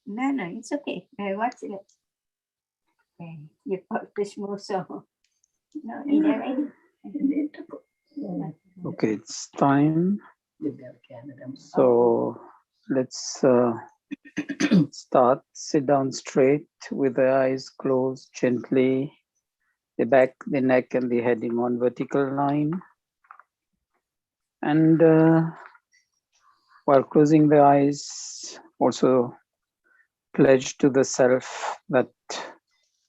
No, it's okay. What's it? You push more so. No, okay, it's time. So let's start. Sit down straight with the eyes closed gently. The back, the neck, and the head in one vertical line. And while closing the eyes, also pledge to the self that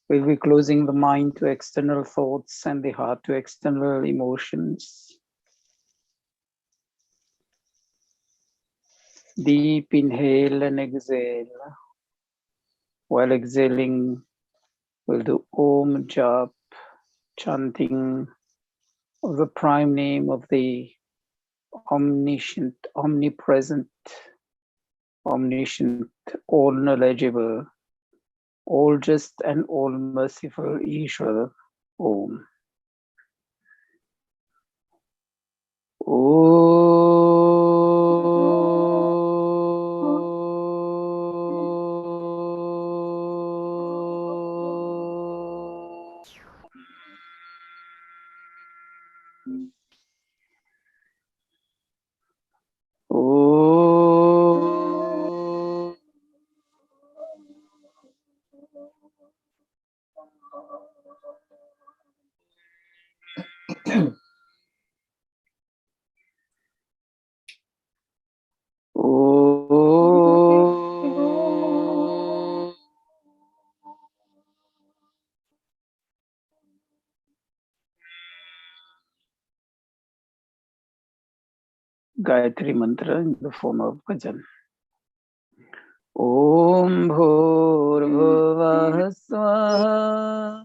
we'll be closing the mind to external thoughts and the heart to external emotions. Deep inhale and exhale. While exhaling, we'll do Om Jap, chanting of the prime name of the omniscient, omnipresent, all knowledgeable, all just and all merciful Ishvara. Om. Gayatri Mantra in the form of bhajan. Om Bhurbhuvah Swaha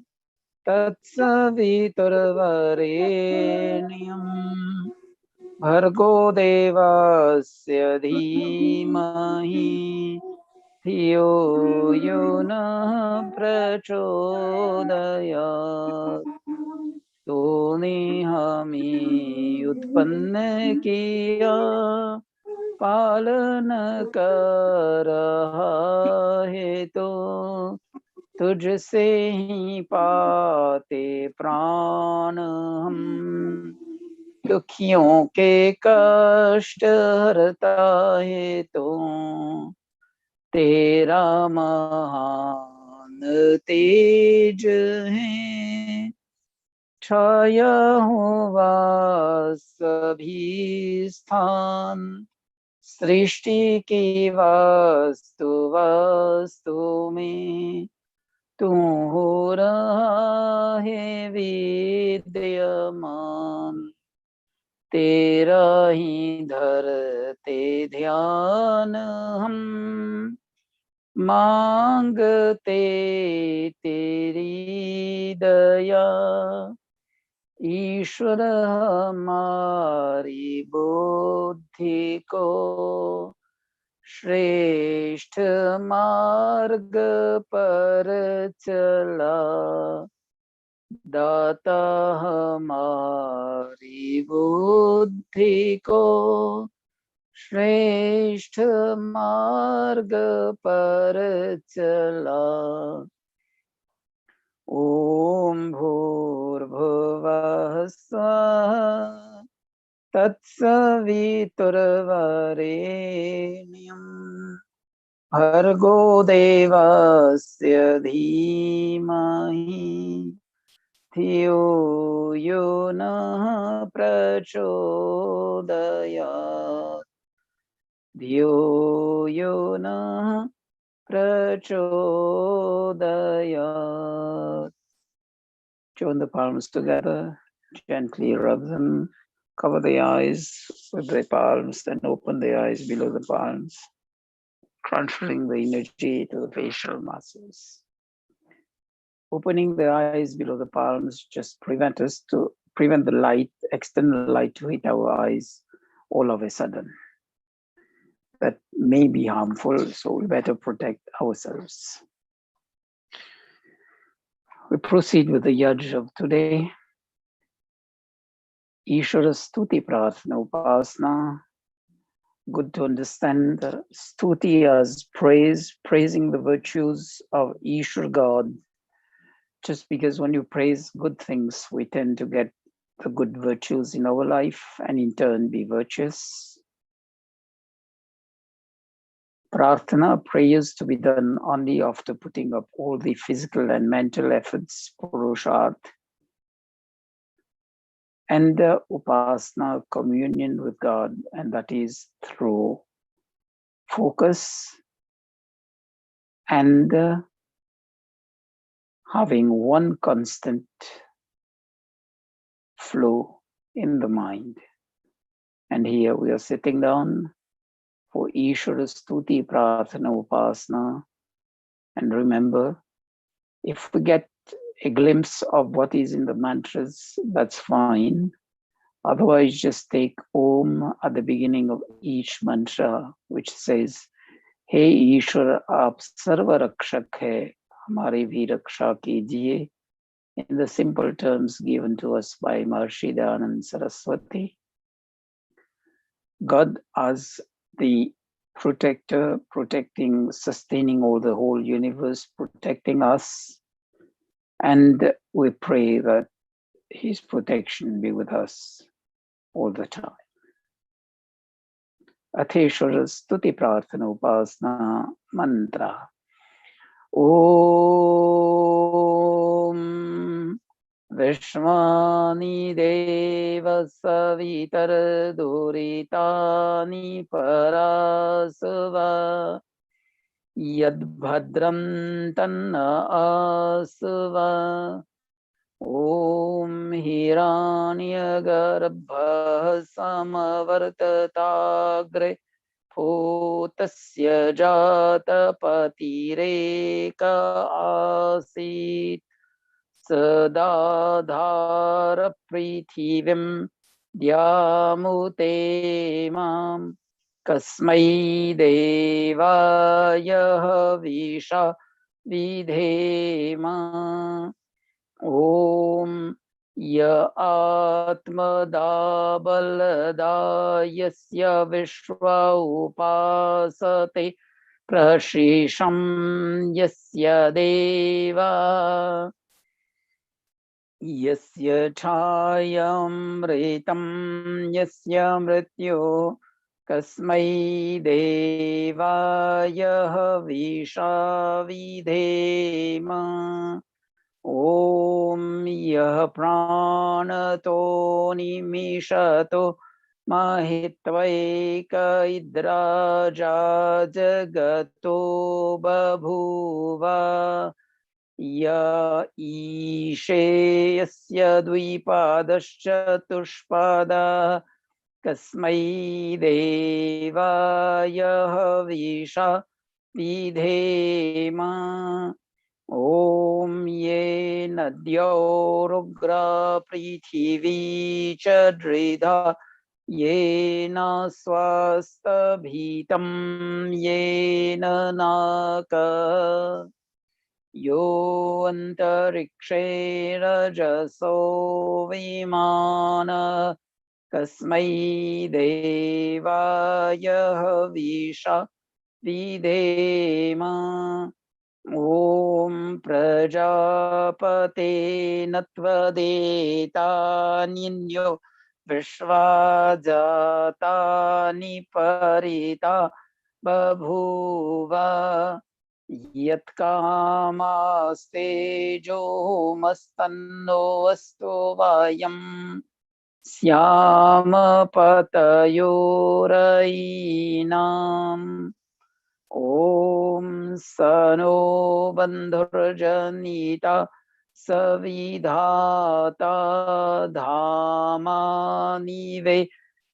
Tatsaviturvarenyam Bhargo Devasya Dhimahi Dhiyo Yona Prachodayat Toni utpanna kiya पालन कर रहा है तो तुझसे ही पाते प्राण हम दुखियों के कष्ट हरता है तो तेरा महान तेज है छाया हुआ सभी स्थान सृष्टि की वास्तु में तू हो रहा है विद्यमान तेरा ही धरते ध्यान हम मांगते तेरी दया ईश्वर हमारी बुद्धि को श्रेष्ठ मार्ग पर चला दाता हमारी बुद्धि को श्रेष्ठ मार्ग पर चला ओम भूर्भुवः स्वः तत्सवितुर्वरेण्यं भर्गो देवस्य धीमहि धियो यो नः प्रचोदयात् धियो यो नः प्रचोदयात्. Join the palms together, gently rub them, cover the eyes with the palms, then open the eyes below the palms, transferring the energy to the facial muscles. Opening the eyes below the palms just prevent the light, external light to hit our eyes all of a sudden. That may be harmful, so we better protect ourselves. We proceed with the yaj of today. Ishvara Stuti Prarthana Upasana. good to understand the stuti as praise, praising the virtues of Ishwar God. Just because when you praise good things, we tend to get the good virtues in our life and in turn be virtuous. Prarthana, prayers to be done only after putting up all the physical and mental efforts, purusharth. And upasana, communion with God, and that is through focus and having one constant flow in the mind. And here we are sitting down for Ishvara Stuti Prarthana Upasana. And remember, if we get a glimpse of what is in the mantras, that's fine. Otherwise, just take Om at the beginning of each mantra, which says, Hey Ishwar, aap sarva rakshak hai, hamari bhi raksha kijiye, in the simple terms given to us by Maharishi Dayananda Saraswati. God as the protector, protecting, sustaining all the whole universe, protecting us. And we pray that His protection be with us all the time. Atheshwara Stuti Prarthana Upasana Mantra. Om Vishwani Deva Savitar Duritani Parasava Yadbhadram Tanna Asava Om Hiranyagarbha Samavartatagre Bhutasya Jatapatireka Asit Sadadhara Prithivim Dyamute Mam Kasmai Devaya Visha Vidhema Om Ya Atmada Balada Yasya Vishwa Upasate Prashisham Yasya Deva Yasya Chayam Ritam Yasya Mrityo Kasmai Devaya Visha Vidhema Om Yah Pranato Nimishato Mahitvaika Idraja Jagato Babhuva Ya Ishe Yasya Dvipadascha Tushpada Kasmai Devaya Visha Vidhema Om Ye Nadyo Rugra Prithivi Chadridha Ye Na Swasta Bhitam Ye Naka Yo Antarikshe Rajaso Vimana Kasmai Devaya Visha Vidhema Om Prajapate Natvadeta Ninyo Vishvajata Niparita Babhuva Yatkamaste Jo Mastanno Asto Vayam Syama Patayorainam Om Sano Bandhurjanita Savidhata Dhamani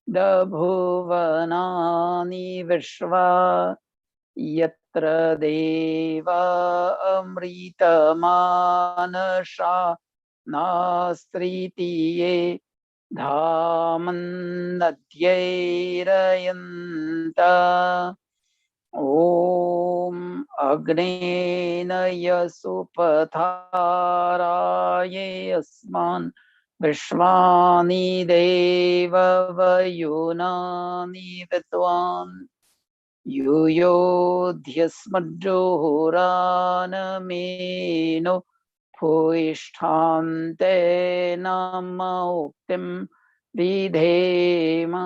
Vedabhuvanani Vishva Yatra Deva Amrita Manasha Nastritiye Dhamanadhyayarayanta Om Agnena Yasupataraye Asman Vishwani Deva Vayunani Vidwan Yuyodhyasmadjohoranameno Puishtante Namauktim Vidhema.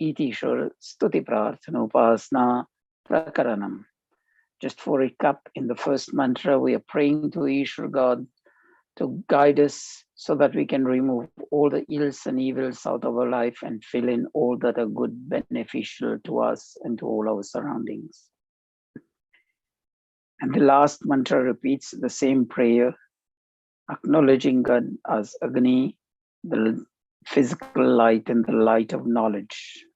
Itishwar Stuti Prarthana Upasana Prakaranam. Just for recap, in the first mantra, we are praying to Ishwar God to guide us so that we can remove all the ills and evils out of our life and fill in all that are good, beneficial to us and to all our surroundings. And the last mantra repeats the same prayer, acknowledging God as Agni, the physical light and the light of knowledge,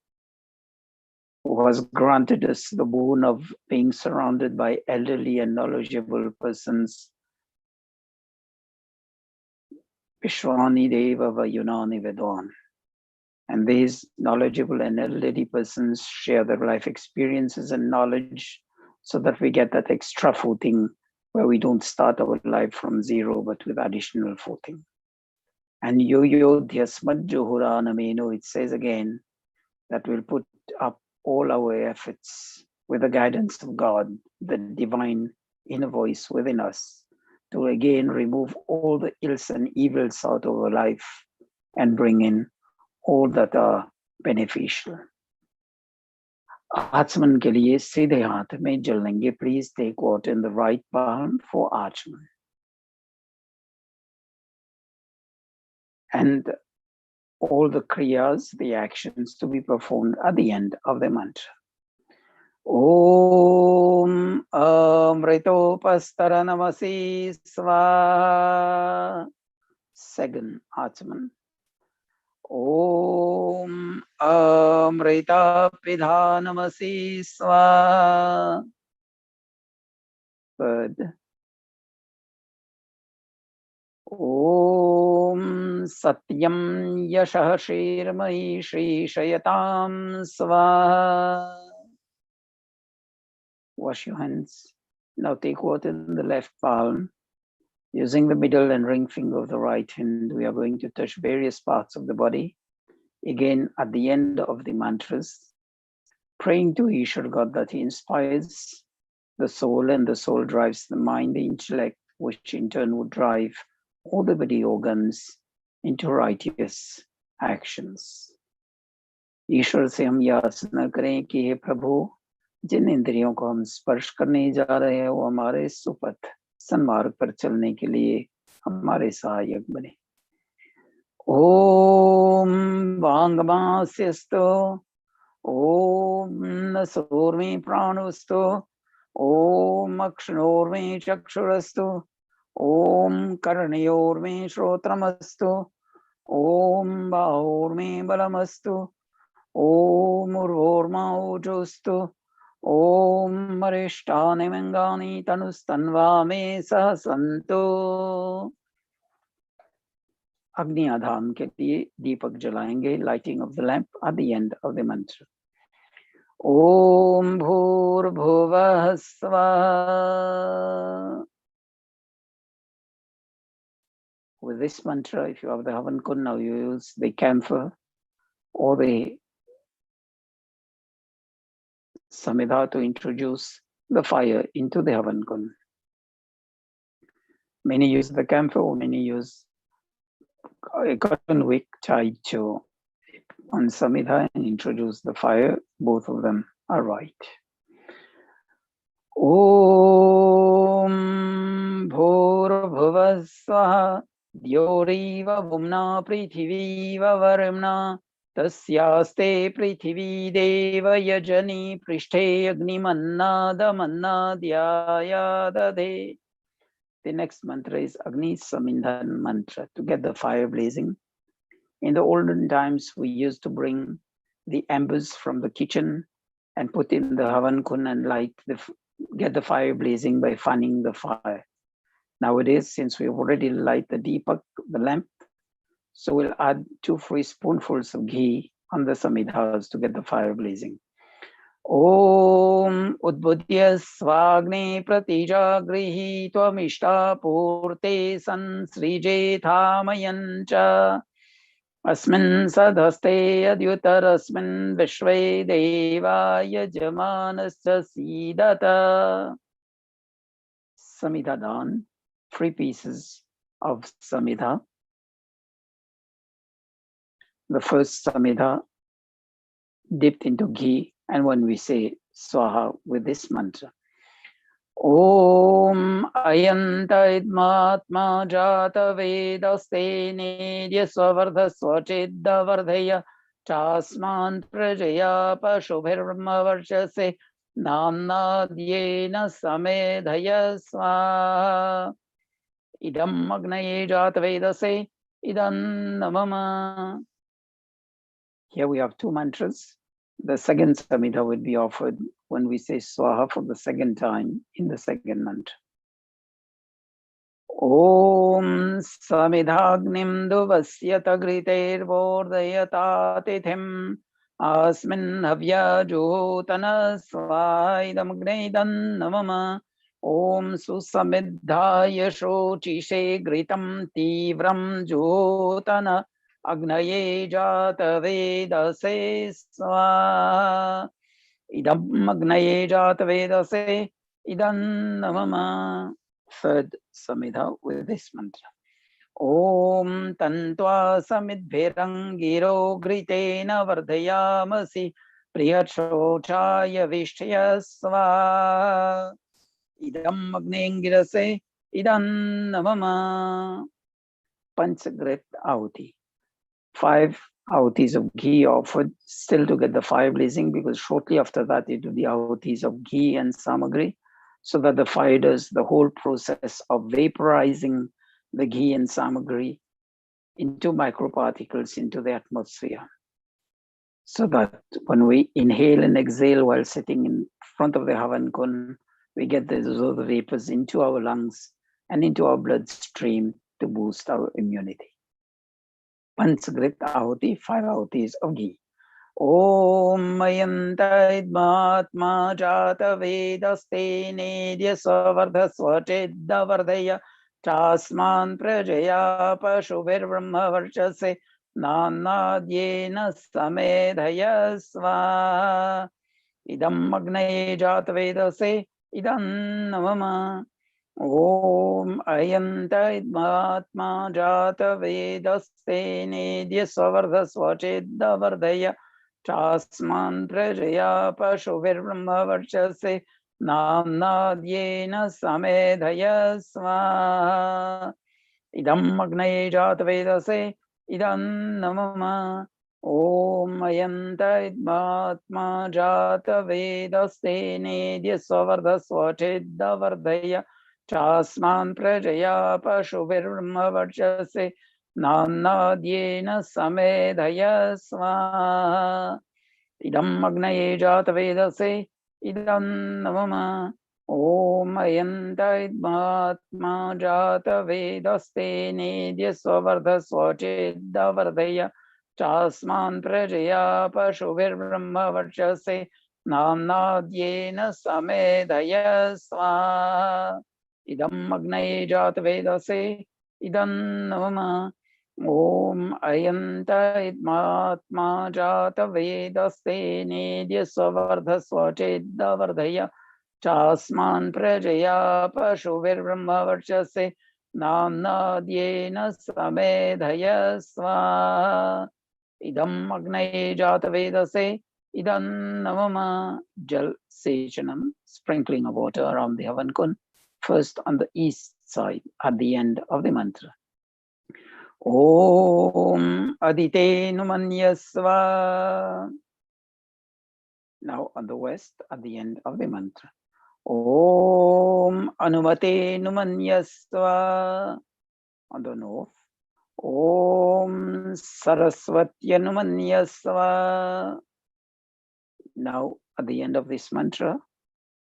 who has granted us the boon of being surrounded by elderly and knowledgeable persons. Vishwani Deva Vayunani Vedwan. And these knowledgeable and elderly persons share their life experiences and knowledge so that we get that extra footing where we don't start our life from zero, but with additional footing. And Yuyodhyasmadjohoranameno, it says again that we'll put up all our efforts with the guidance of God, the divine inner voice within us, to again remove all the ills and evils out of our life and bring in all that are beneficial. Achman ke liye seedhe haath mein jal lenge. Please take water in the right palm for Achman. And all the kriyas, the actions to be performed at the end of the mantra. Om Amritopastaranamasi Sva. Second Achman. Om Amrita Pidhanamasi Sva. Third. Om Satyam Yashah Shirmai Shri Shayatam Sva. Wash your hands. Now take water in the left palm. Using the middle and ring finger of the right hand, we are going to touch various parts of the body. Again, at the end of the mantras, praying to Ishwar God that he inspires the soul and the soul drives the mind, the intellect, which in turn would drive all the body organs into righteous actions. ईश्वर से हम याचना करें कि हे प्रभु, जिन इंद्रियों को हम स्पर्श करने जा रहे हैं वो हमारे सुपथ सन्मार्ग पर चलने के लिए हमारे सहायक बने. ओम वांगमास्यस्तु, ओम नसोर्मे प्राणोस्तु, ओम अक्षणोर्मे चक्षुरस्तु, ओम कर्णयोर्मे श्रोत्रमस्तु, ओम बाहोर्मे बलमस्तु, ओम उर्वोर्मा ओजोस्तु, ओम वरिष्ठानि मंगानि तनुस्तन्वा मे सह सन्तु. अग्नि आधान के लिए दीपक जलाएंगे, lighting of the lamp at the end of the mantra. Om Bhurbhuvah Swaha. With this mantra, if you have the Havan Kund, now you use the camphor or the Samhita to introduce the fire into the Havan Kund. Many use the camphor, or many use a cotton wick tied to on Samhita and introduce the fire. Both of them are right. Om Bhurbhuvah Swaha Dyoreva Bhumna Prithiviva Varmna Tasyaste Prithivi Deva Yajani Prishthe Agnimanna Damanna Dhyaya Dade. The next mantra is Agni Samindhan mantra, to get the fire blazing. In the olden times, we used to bring the embers from the kitchen and put in the Havan Kund and get the fire blazing by fanning the fire. Nowadays, since we've already light the deepak, the lamp, so we'll add 2 free spoonfuls of ghee on the samhithas to get the fire blazing. Om Udbudya Svagni Pratijagrihi Tvamishta Purte Sansrije Thamayancha Asmin Sadhaste Adyutarasmin Vishve Deva Yajamanasya Sidata. Samhita Dan, 3 pieces of Samhita. The first Samhita dipped into ghee, and when we say Swaha with this mantra, Om Ayanta Idmatma Jata Vedaste Nidya Swavardha Swachidda Vardhaya Chasman Prajaya Pashubhirma Varshase Namnadyena Samedhaya Swaha Idam Agnaye Jata Vedase Idam Namama. Here we have 2 mantras. The second Samhita would be offered when we say Swaha for the second time in the second mantra. Om Samidhagnim Duvasyata Griter Vordayata Tithim Asmin Havya Jotana Swaidam Gnaidan Namama Om Susamidhaya Shochishe Gritam Tivram Jotana Agnaye Jata Vedase Swaha Idam Agnaye Jata Vedase Idam Namama. Third Samhita with this mantra. Om Tantva Samidbhirangiro Gritena Vardhayamasi Priyachochaya Vishtaya Swaha Idam Agnengirase Idam Namama. Panchagrit Ahuti. 5 ahutis of ghee offered, still to get the 5 blazing, because shortly after that it will be ahutis of ghee and samagri, so that the fire does the whole process of vaporizing the ghee and samagri into microparticles into the atmosphere, so that when we inhale and exhale while sitting in front of the Havan Kun, we get those vapors into our lungs and into our bloodstream to boost our immunity. Panchagrit ahuti, 5 ahutis of ghee. Om Mayanta Idmatma Jata Vedaste Nidya Svavardha Swachidda Vardhaya Chasman Prajaya Pashubhir Brahma Varshase Nanadyena Samedhaya Swaha Idam Agnaye Jata Vedase Idam Namama. Om Ayanta Idmatma Jata Vedaste Nidya Svavardha Swachidda Vardhaya Chasman Prajaya Pashubhir Brahma Varshase Namnadyena Samedhaya Swaha Idam Agnaye Jata Vedase Idam Namama. Om Ayanta Idmatma Jata Vedaste Nidya Svavardha Swachidda Vardhaya Chasman Prajaya Pashubhir Brahma Varshase Namnadyena Samedhaya Swaha Idam Agnaye Jata Vedase Idam Namama. Om Ayanta Idmatma Jata Vedaste Nidya Svavardha Swachidda Vardhaya Chasman Prajaya Pashubhir Brahma Varshase Namnadyena Samedhaya Swaha Idam Agnaye Jata Vedase Idam Namama. Om Ayanta Idmatma Jata Vedaste Nidya Svavardha Swachidda Vardhaya Chasman Prajaya Pashubhir Brahma Varshase Namnadyena Samedhaya Swaha Idam Agnaye Jata Vedase Idam Namama. Jal Sechanam, sprinkling of water around the Havan Kun, first on the east side at the end of the mantra. Om Adite Numanyasva. Now on the west at the end of the mantra. Om Anumate Numanyasva. On the north. Om Saraswatya Numanyasva. Now at the end of this mantra,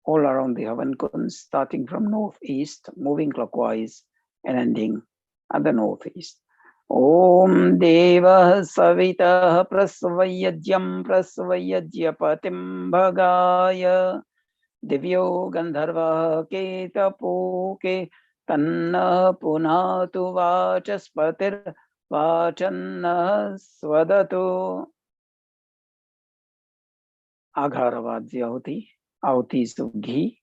all around the Havan Kun, starting from northeast, moving clockwise and ending at the northeast. Om Deva Savita Prasvayajyam Prasvayajyapatim Bhagaya Divyo Gandharva Ketapoke Tanna Punatu Vachaspatir Vachanna Swadatu. Agharavad Ahuti, ahutis of ghee,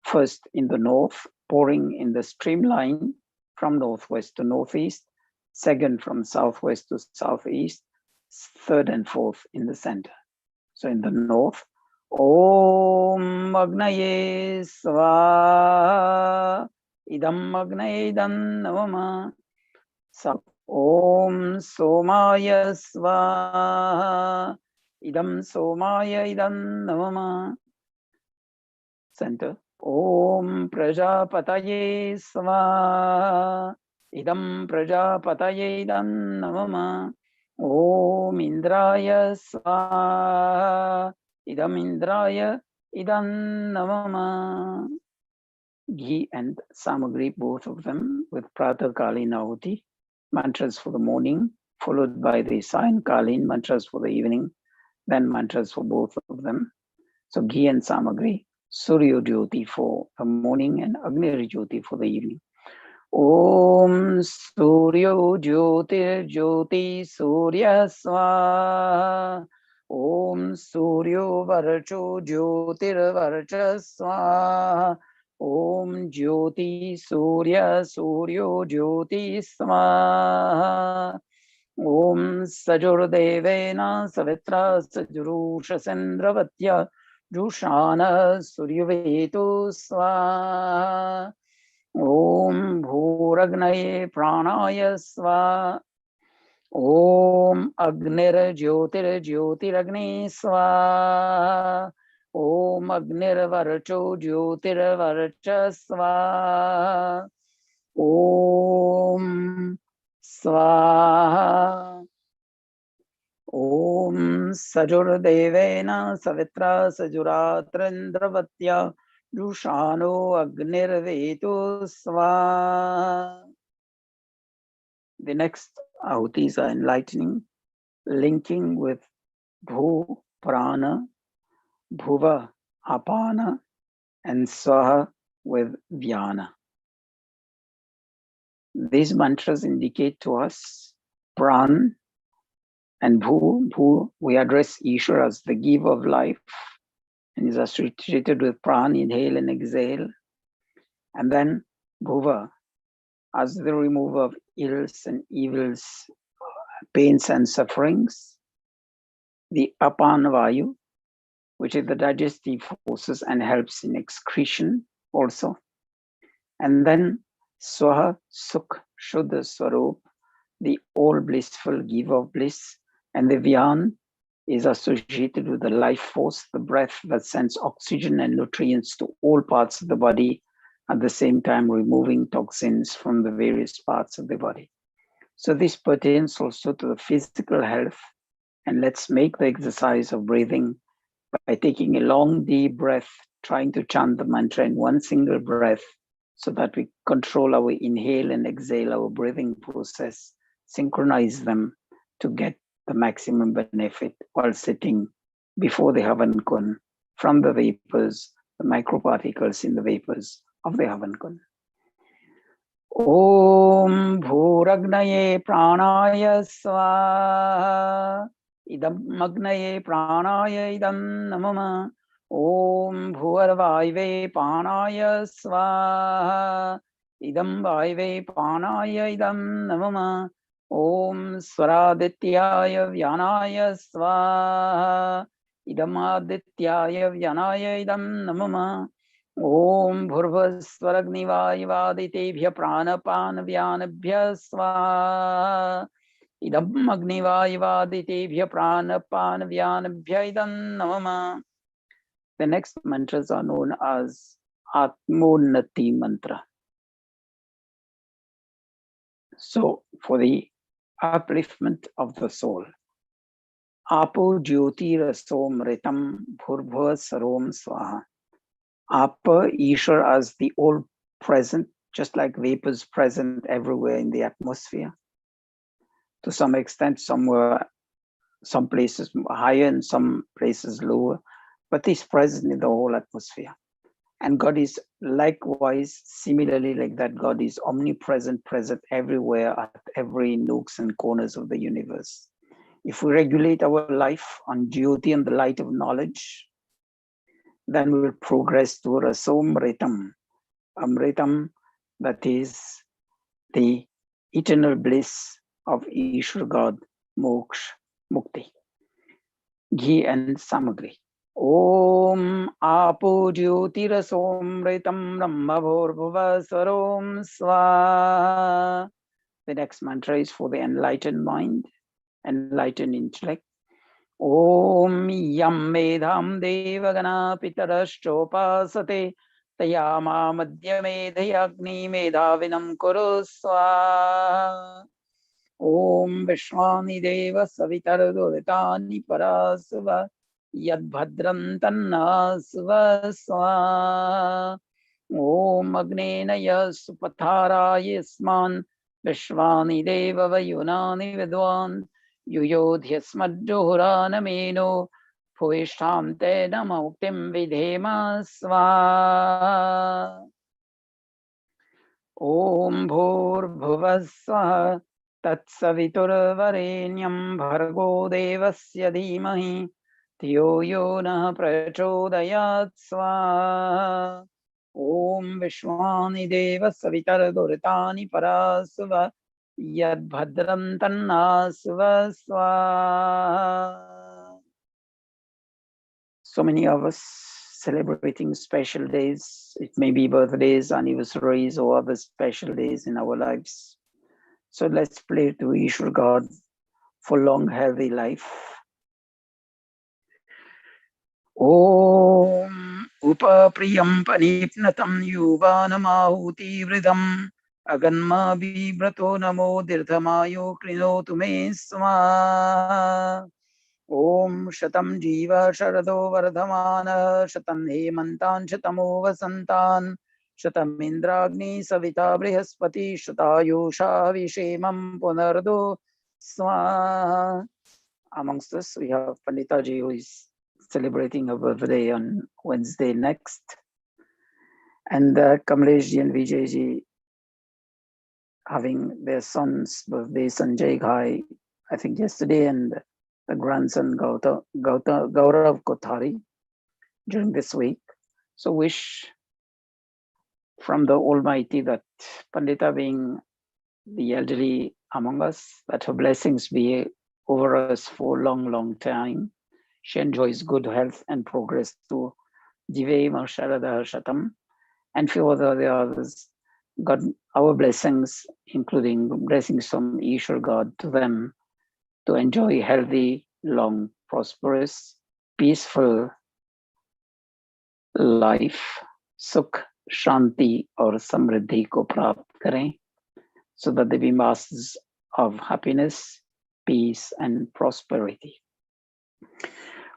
first in the north, pouring in the streamline from northwest to northeast, second from southwest to southeast, third and fourth in the center. So in the north, Om Agnaye Svaha, Idam Agnaye Idam Navama. South, Om Somaya Svaha, Idam Somaya Idam Navama. Center, Om Prajapataye Svaha, Idam Prajapataye Idam Navama. Om Indraya Svaha, Idam Indraya Idam Navama. Ghee and samagri, both of them, with Pratakaleen Ahuti, mantras for the morning, followed by the Sayankaleen mantras for the evening, then mantras for both of them. So ghee and samagri, Surya Jyoti for the morning and Agni Jyoti for the evening. Om Surya Jyoti Jyoti Surya Swaha. Om Surya Varcho Jyotir Varcha Swaha. Om Jyoti Surya Surya Jyoti Swaha. Om Sajurdevena Savitra Sajurusha Sendravatya Jushana Suryavetu Swaha. Om Bhuragnaye Pranaya Swaha. Om Agnir Jyotir Jyotiragni Swaha. Om Agnir Varcho Jyotir Varcha Swaha. Om Swaha. Om Sajurdevena Savitra Sajuratrandраvatya Jushano Agnirvetu Swaha. The next ahutis are enlightening, linking with Bhu Prana, Bhuva Apana, and Swaha with Vyana. These mantras indicate to us Pran and Bhu. We address Ishvara as the giver of life and is associated with Pran, inhale and exhale. And then Bhuva as the remover of ills and evils, pains and sufferings. The Apana Vayu, which is the digestive forces and helps in excretion also. And then Swaha Sukh Shuddha Swarup, the all blissful giver of bliss. And the Vyan is associated with the life force, the breath that sends oxygen and nutrients to all parts of the body, at the same time removing toxins from the various parts of the body. So this pertains also to the physical health. And let's make the exercise of breathing by taking a long, deep breath, trying to chant the mantra in one single breath so that we control our inhale and exhale, our breathing process, synchronize them to get the maximum benefit while sitting before the Havan Kun from the vapors, the microparticles in the vapors of the Havan Kun. Om Bhuragnaye Pranaya Swaha. Idam Magnaye Pranaya Idam Namama. Om Bhuarvaive Pranaya Swaha. Idam Vaive Pranaya Idam Namama. Om Swaradityaya Vyanaya Swaha. Idam Adityaya Vyanaya Idam Namama. Om Bhurvaswaragnivaivaditebhya Pranapan Vyanabhya Swaha. Idam Agnivaivaditebhya Pranapan Vyanabhya Idam Namama. The next mantras are known as Atmonati mantra. So, for the upliftment of the soul, Apo Jyoti Rasom Ritam Bhurbhuva Sarom Swaha. Apa, Ishvara as the all present, just like vapors present everywhere in the atmosphere. to some extent. Some places higher and some places lower, but He's present in the whole atmosphere. And God is likewise, similarly like that, God is omnipresent, present everywhere at every nooks and corners of the universe. If we regulate our life on Jyoti and the light of knowledge, then we will progress to Rasomritam, Amritam, that is the eternal bliss of Ishwar God, Moksha, Mukti, Ghee and Samagri. Om Apo Jyotirasomritam Brahmabhurvasvarom Swa. The next mantra is for the enlightened mind, enlightened intellect. Om Yam Medham Devagana Pitarashchopasate Tayama Madhya Medhayagni Medhavinam Kuru Swa. Om Vishwani Deva Savitarudurtani Parasva Yadbhadram Tannasva Swa. Om Agnenaya Supathara Yasman Vishwani Deva Vayunani Vidwan Yuyodhyasmadjohuranameno Bhuvishtam te namuktim vidhema sva. Om Bhurbhuvasvaha Tatsaviturvarenyam Bhargo Devasya Dhimahi Dhiyo yo nah prachodayat swa. Om Vishwani Deva Savitarudurtani Parasva Yadbhadram Tannasva Swa. So many of us celebrating special days. It may be birthdays, anniversaries, or other special days in our lives. So let's pray to Ishwar God for long, healthy life. Om Upapriyam Panipnatam Yuvanamahuti Vridam Aganma Vibrato Namo Dirthamayo Krinotu Me Sma. Om Shatam Jiva Sharado Vardhamana Shatam Hemantan Shatamo Vasantan Shatam Indragni Savita Brihaspati Shatayusha Vishemam Punardo Swa. Amongst us, we have Panditaji, who is celebrating her birthday on Wednesday next, and Kamleshji and Vijayji having their son's birthday, Sanjay Ghai, I think yesterday, and the grandson Gaurav Kothari during this week. So wish from the Almighty that Pandita, being the elderly among us, that her blessings be over us for a long, long time. She enjoys good health and progress to Jivema Sharada Shatam, and few other others. God, our blessings, including blessings from Ishwar God to them, to enjoy healthy, long, prosperous, peaceful life, Sukh, Shanti or Samriddhi ko prapt kare, so that they be masters of happiness, peace and prosperity.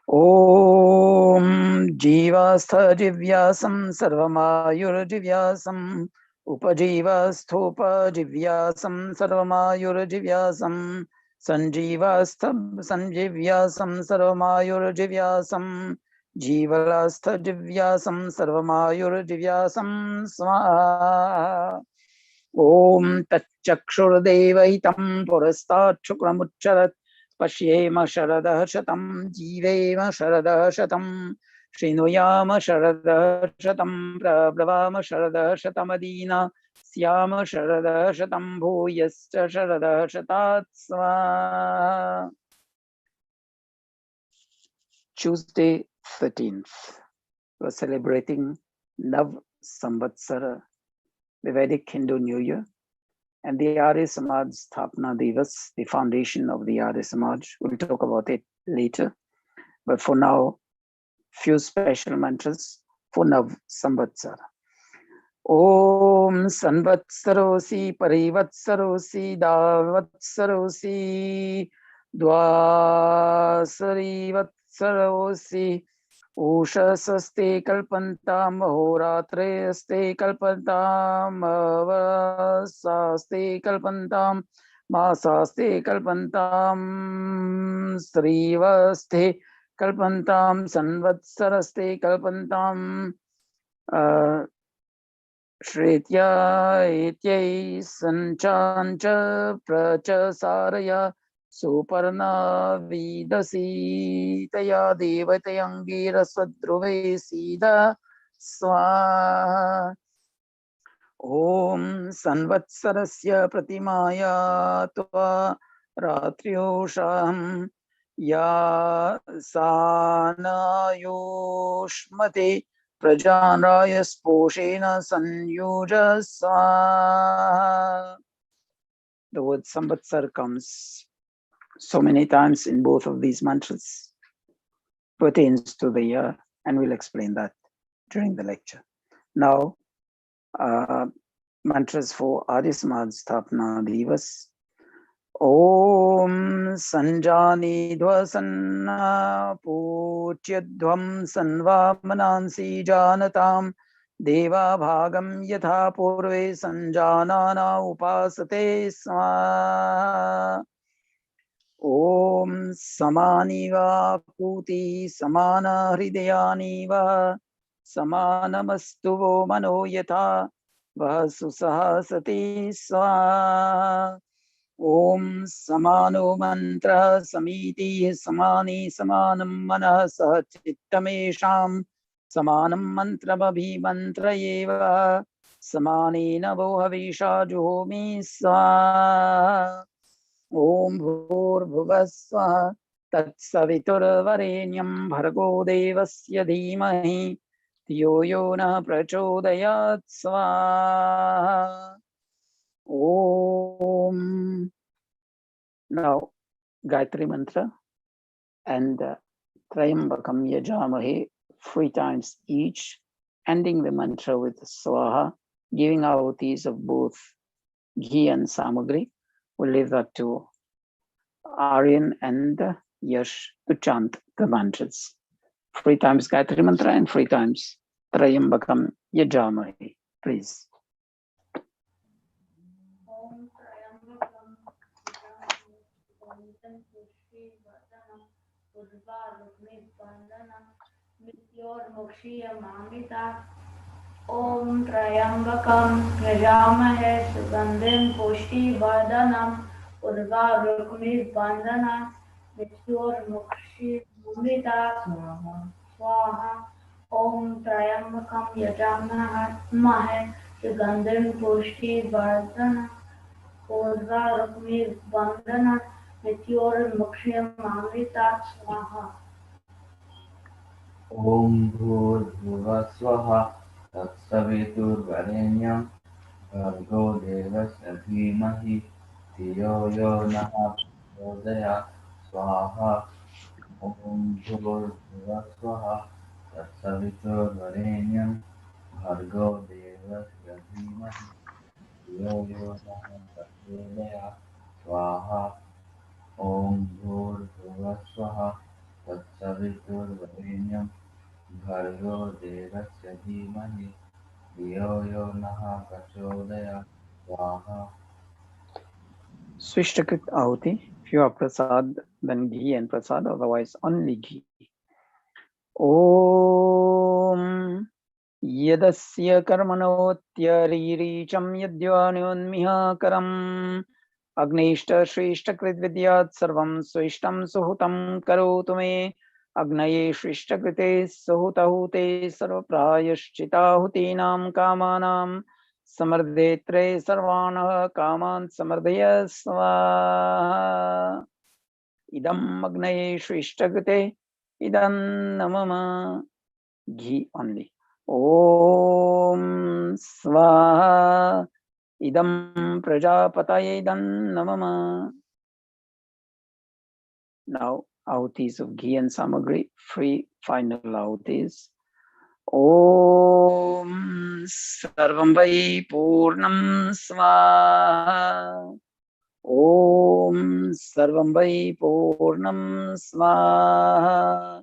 Om Jivastha Jivyasam Sarvamayur Jivyasam Upajivasthopa Jivyasam Sarvamayur Jivyasam Sanjivastham Sanjivyasam Sarvamayur Jivyasam Jivalastha Jivyasam Sarvamayur Jivyasam Swaha. Om Tatchakshurdevaitam Purastat Chukramucharat Pashyema Sharada Shatam Jivema Sharada Shatam Srinuyama Sharada Shatam Prabhavama Sharada Shatamadina Syama Sharada Shatam Bhuyascha Sharada Shatatsva. Tuesday 13th, we're celebrating Nav Samvatsara, the Vedic Hindu New Year, and the Arya Samaj Sthapna Divas, the foundation of the Arya Samaj. We'll talk about it later. But for now, few special mantras for Nav Samvatsara. Om Sanvatsarosi Parivatsarosi Davatsarosi Dvasari Vatsarosi Ushasaste Kalpantam Ahoratre Ste Kalpantam Avasaste Kalpantam मासास्ते कल्पन्तां श्रीवस्ते कल्पन्तां संवत्सरस्ते कल्पन्तां श्रेत्या एत्यै सञ्चाञ्च प्रचसारय Suparna विदसीतया देवतयङ्गिरस्वध्रुवे सीद स्वाहा। ॐ संवत्सरस्य प्रतिमाया त्वा रात्र्योषां या सानायोष्मते प्रजानाय स्पोषेण संयुजस्वा। The word samvatsar comes so many times in both of these mantras, pertains to the year, and we'll explain that during the lecture. Now, mantras for Adi Samaj Sthapna Divas. Om Sanjani Dvasanna Putyadvam Sanvamanansi Janatam Deva Bhagam Yatha Purve Sanjanana Upasate Sma. Om Samani Va Puti Samana Hridayani Va Samanamastu Vo Mano Yatha Vasusahasati Swa. Om Samano Mantra Samiti Samani Samanam Manah Sahachittamesham Samanam Mantra Babhi Mantra Eva Samani Navo Havisha Juhomi Swa. Om Bhur Bhuvaswa Tatsavitur Varenyam Bhargo Devasya Dhimahi Dhiyo Yo Na Prachodayat Swa. Om. Now, Gayatri Mantra and Trayambakam Yajamahe 3 times each, ending the mantra with Swaha, giving ahutis of both ghee and samagri. We'll leave that to Aryan and Yash to chant the mantras. 3 times Gayatri Mantra and 3 times Trayambakam Yajamahe. Please. Om Trayambakam Yajamahe Sugandhim Pushtivardanam Urvarukmir Bandhanam Mrityor Mukshimamrita Swaha. Om Trayambakam Yajamahe Sugandhim Pushtivardanam Urvarukmir Bandhanam Mrityor Mukshimamrita Swaha. Om Bhurbhuvah Swaha Tatsaviturvarenyam Bhargo Devasya Dhimahi Dhiyo Yo Naha Prachodayat Swaha. Om Bhurbhuvah Swaha Tatsaviturvarenyam Bhargo Devasya Dhimahi Dhiyo Yo Naha Prachodayat Swaha. Om Bhurbhuvah Swaha Tatsaviturvarenyam Bhargo Devasya Dhimahi Dhiyo Yo Naha Prachodayat Swaha. Swishtakrit ahuti. If you have prasad, then ghee and prasad, otherwise only ghee. Om Yadasya Karmanotyariricam Yadyvanyoन्मिहाकरम् Agnishta Shrishtakrit Vidyat Sarvam Swishtam Suhutam Karotu Me Agnaye Shrishtakrite Suhutahute Sarvaprayashchitahutinam Kamanam Samardetre Sarvana Kaman Samardaya Swaha. Idam Agnaye Shrishtakrite Idam Namama. Ghee only. Om Swaha. Idam Prajapataye Idam Namama. Now, ahutis of ghee and samagri, 3 final ahutis. Om Sarvam Vai Purnam Swaha. Om Sarvam Vai Purnam Swaha.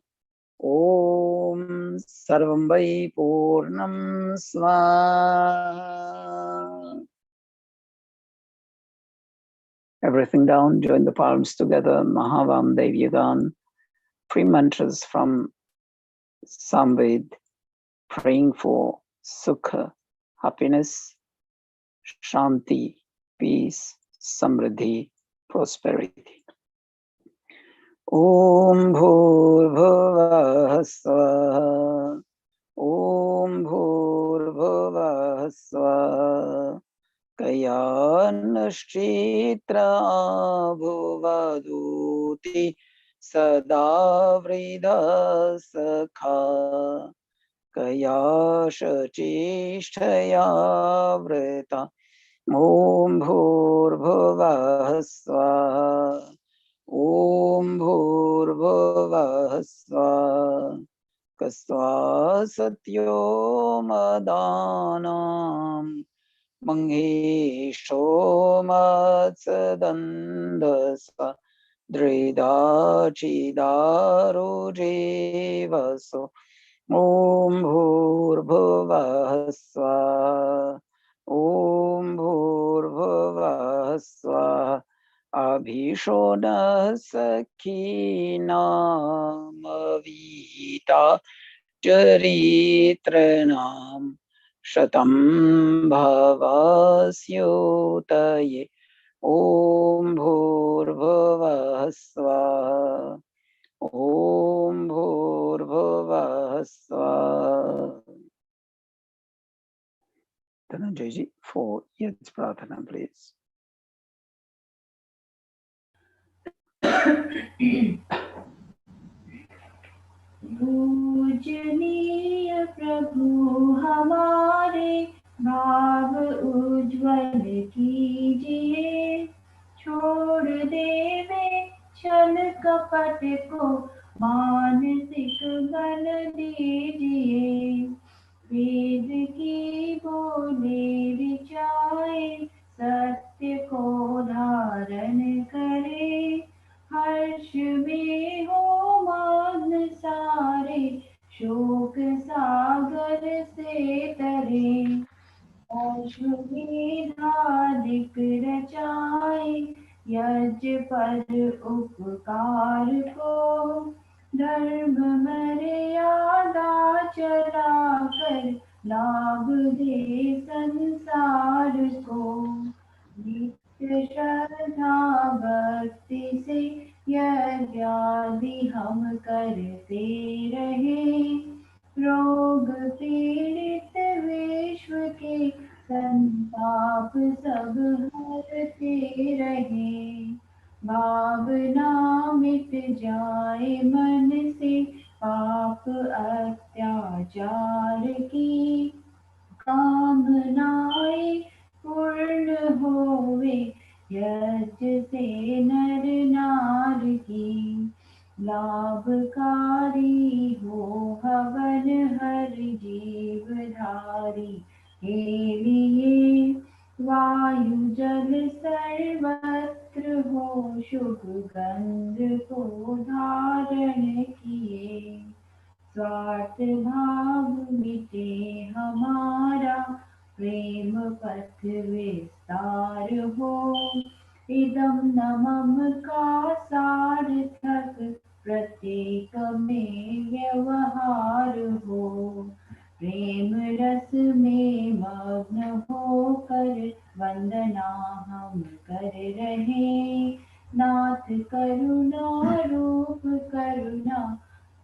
Om Sarvam Vai Purnam Swaha. Everything down, join the palms together, Mahavam Devyagan, three mantras from Samved, praying for Sukha, happiness, Shanti, peace, Samriddhi, prosperity. Om Bhur Svah, Om Bhur Svah, Kayanashchitra Bhuvaduti Sada Vridha Sakha Kayashachishtaya Vrita Om Bhur Svah, Om Bhur Svah, Kasva Satyo Madanam Mangesho Matsadandasa Dridachidaro Jevaso Om Bhur Svah, Om Bhur Svah, Abhishona Sakhinam Avita Charitranam Shatam Bhavasyutaye Om Bhur Svah, Om Bhur Svah. Dhananjayji, for Yaj's Pratana, please. पूजनीय प्रभु हमारे भाव उज्ज्वल कीजिए, छोड़ देवे छल कपट को मानसिक बल दीजिए। वेद की बोले रिचाए सत्य को धारण करे, हर्ष में हो मग्न सारे शोक सागर से तरे। अश्वमेधादिक रचाए यज्ञ पर उपकार को, धर्म मर्यादा चलाकर लाभ दे संसार को। नित्य श्रद्धा भक्ति से यज्ञादि हम करते रहे, रोग पीड़ित विश्व के संताप सब हरते रहे। भावना मिट जाए मन से पाप अत्याचार की, कामनाएं पूर्ण होवे यज्ञ से नर नार की। लाभकारी हो हवन हर जीवधारी के लिए, वायु जल सर्वत्र हो शुभ गंध को धारण किए। स्वार्थ भाव मिटे हमारा प्रेम पथ विस्तार हो, इदम नमम का सार्थक प्रत्येक में व्यवहार हो। प्रेम रस में मग्न होकर वंदना हम कर रहे, नाथ करुणा रूप करुणा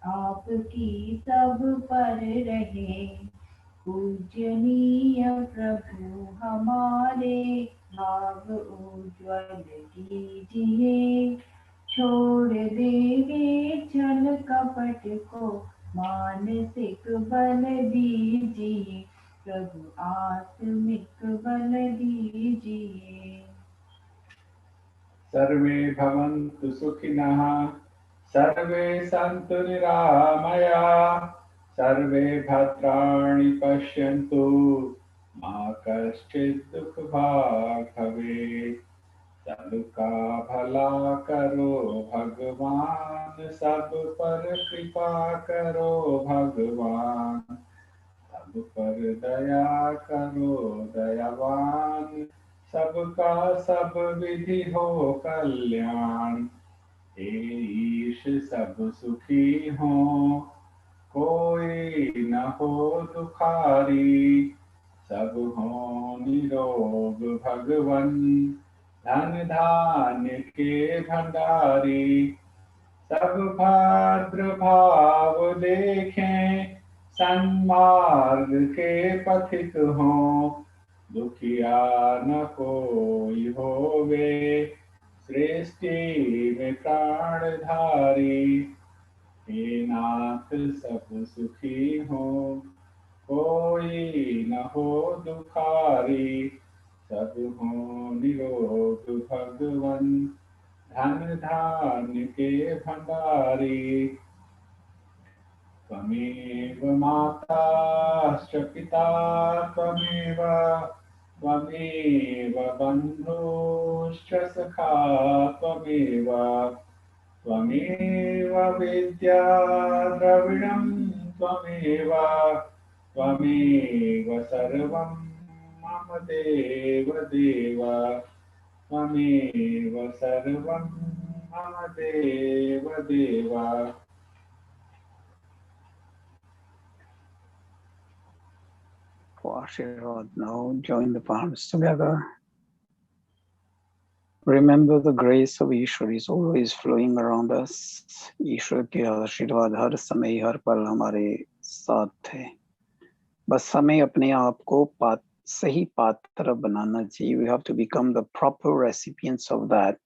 आपकी सब पर रहे। पूजनीय प्रभु हमारे भाव उज्ज्वल कीजिए, छोड़ देवे छल कपट को मानसिक बल दीजिए। प्रभु आत्मिक बल दीजिए। सर्वे भवन्तु सुखिनः, सर्वे सन्तु निरामयाः, सर्वे भद्राणि पश्यन्तु, मा कश्चित् दुःखभाग् भवेत्। सबका भला करो भगवान, सब पर कृपा करो भगवान, सब पर दया करो दयावान, सबका सब विधि हो कल्याण, हे ईश सब सुखी हो, कोई न हो दुखारी, सब हो निरोग भगवन, धन धान्य के भंडारी, सब भद्र भाव देखें, सन्मार्ग के पथिक हों, दुखिया न कोई होवे, सृष्टि में प्राणधारी, हे नाथ सब सुखी हो, कोई न हो दुखारी, सब हो निरोग भगवन, धन धान्य के भंडारी, त्वमेव माताश्च पिता त्वमेव, त्वमेव बन्धुश्च सखा त्वमेव, त्वमेव विद्या द्रविणं त्वमेव, त्वमेव सर्वं मम देव देव, त्वमेव सर्वं मम देव देव. For Ashirvad now, join the palms together. Remember the grace of Ishwar is always flowing around us. ईश्वर के आशीर्वाद हर समय हर पल हमारे साथ है. बस हमें अपने आप को सही पात्र बनाना चाहिए. We have to become the proper recipients of that.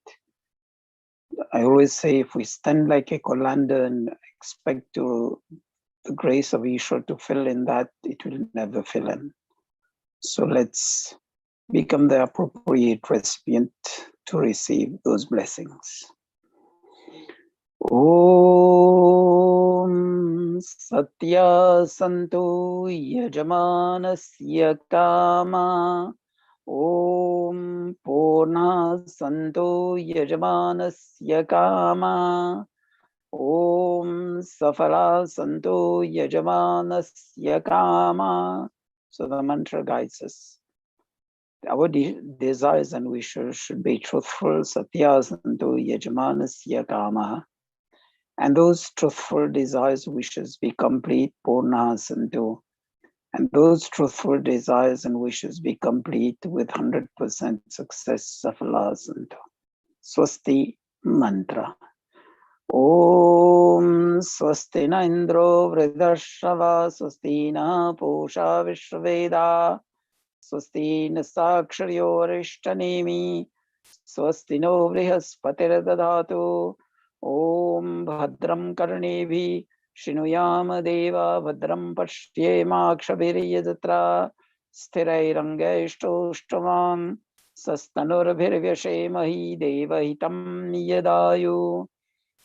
I always say if we stand like a colander and expect the grace of Ishwar to fill in that, it will never fill in. So let's become the appropriate recipient to receive those blessings. Om Satya Santu Yajamanasya Kama, Om Purna Santu Yajamanasya Kama, Om Safala Santu Yajamanasya Kama. So the mantra guides us. Our desires and wishes should be truthful. Satya Santu Yajamanasya Kama. And those truthful desires, wishes be complete. Purna Santu. And those truthful desires and wishes be complete with 100% success. Safala Santu. Swasti Mantra. Om Swasti na Indro Vridharshava Swasti na Pusha Vishvaveda Swasti na Saksharyorishtanemi Swasti no Vrihaspatir Dadatu Om Bhadram Karnevi Shinuyama Deva Bhadram Pashyema Akshabhiriyajatra Sthirairangeshtoshtavam Sastanurabhirvyashemahi Devahitam Niyadayu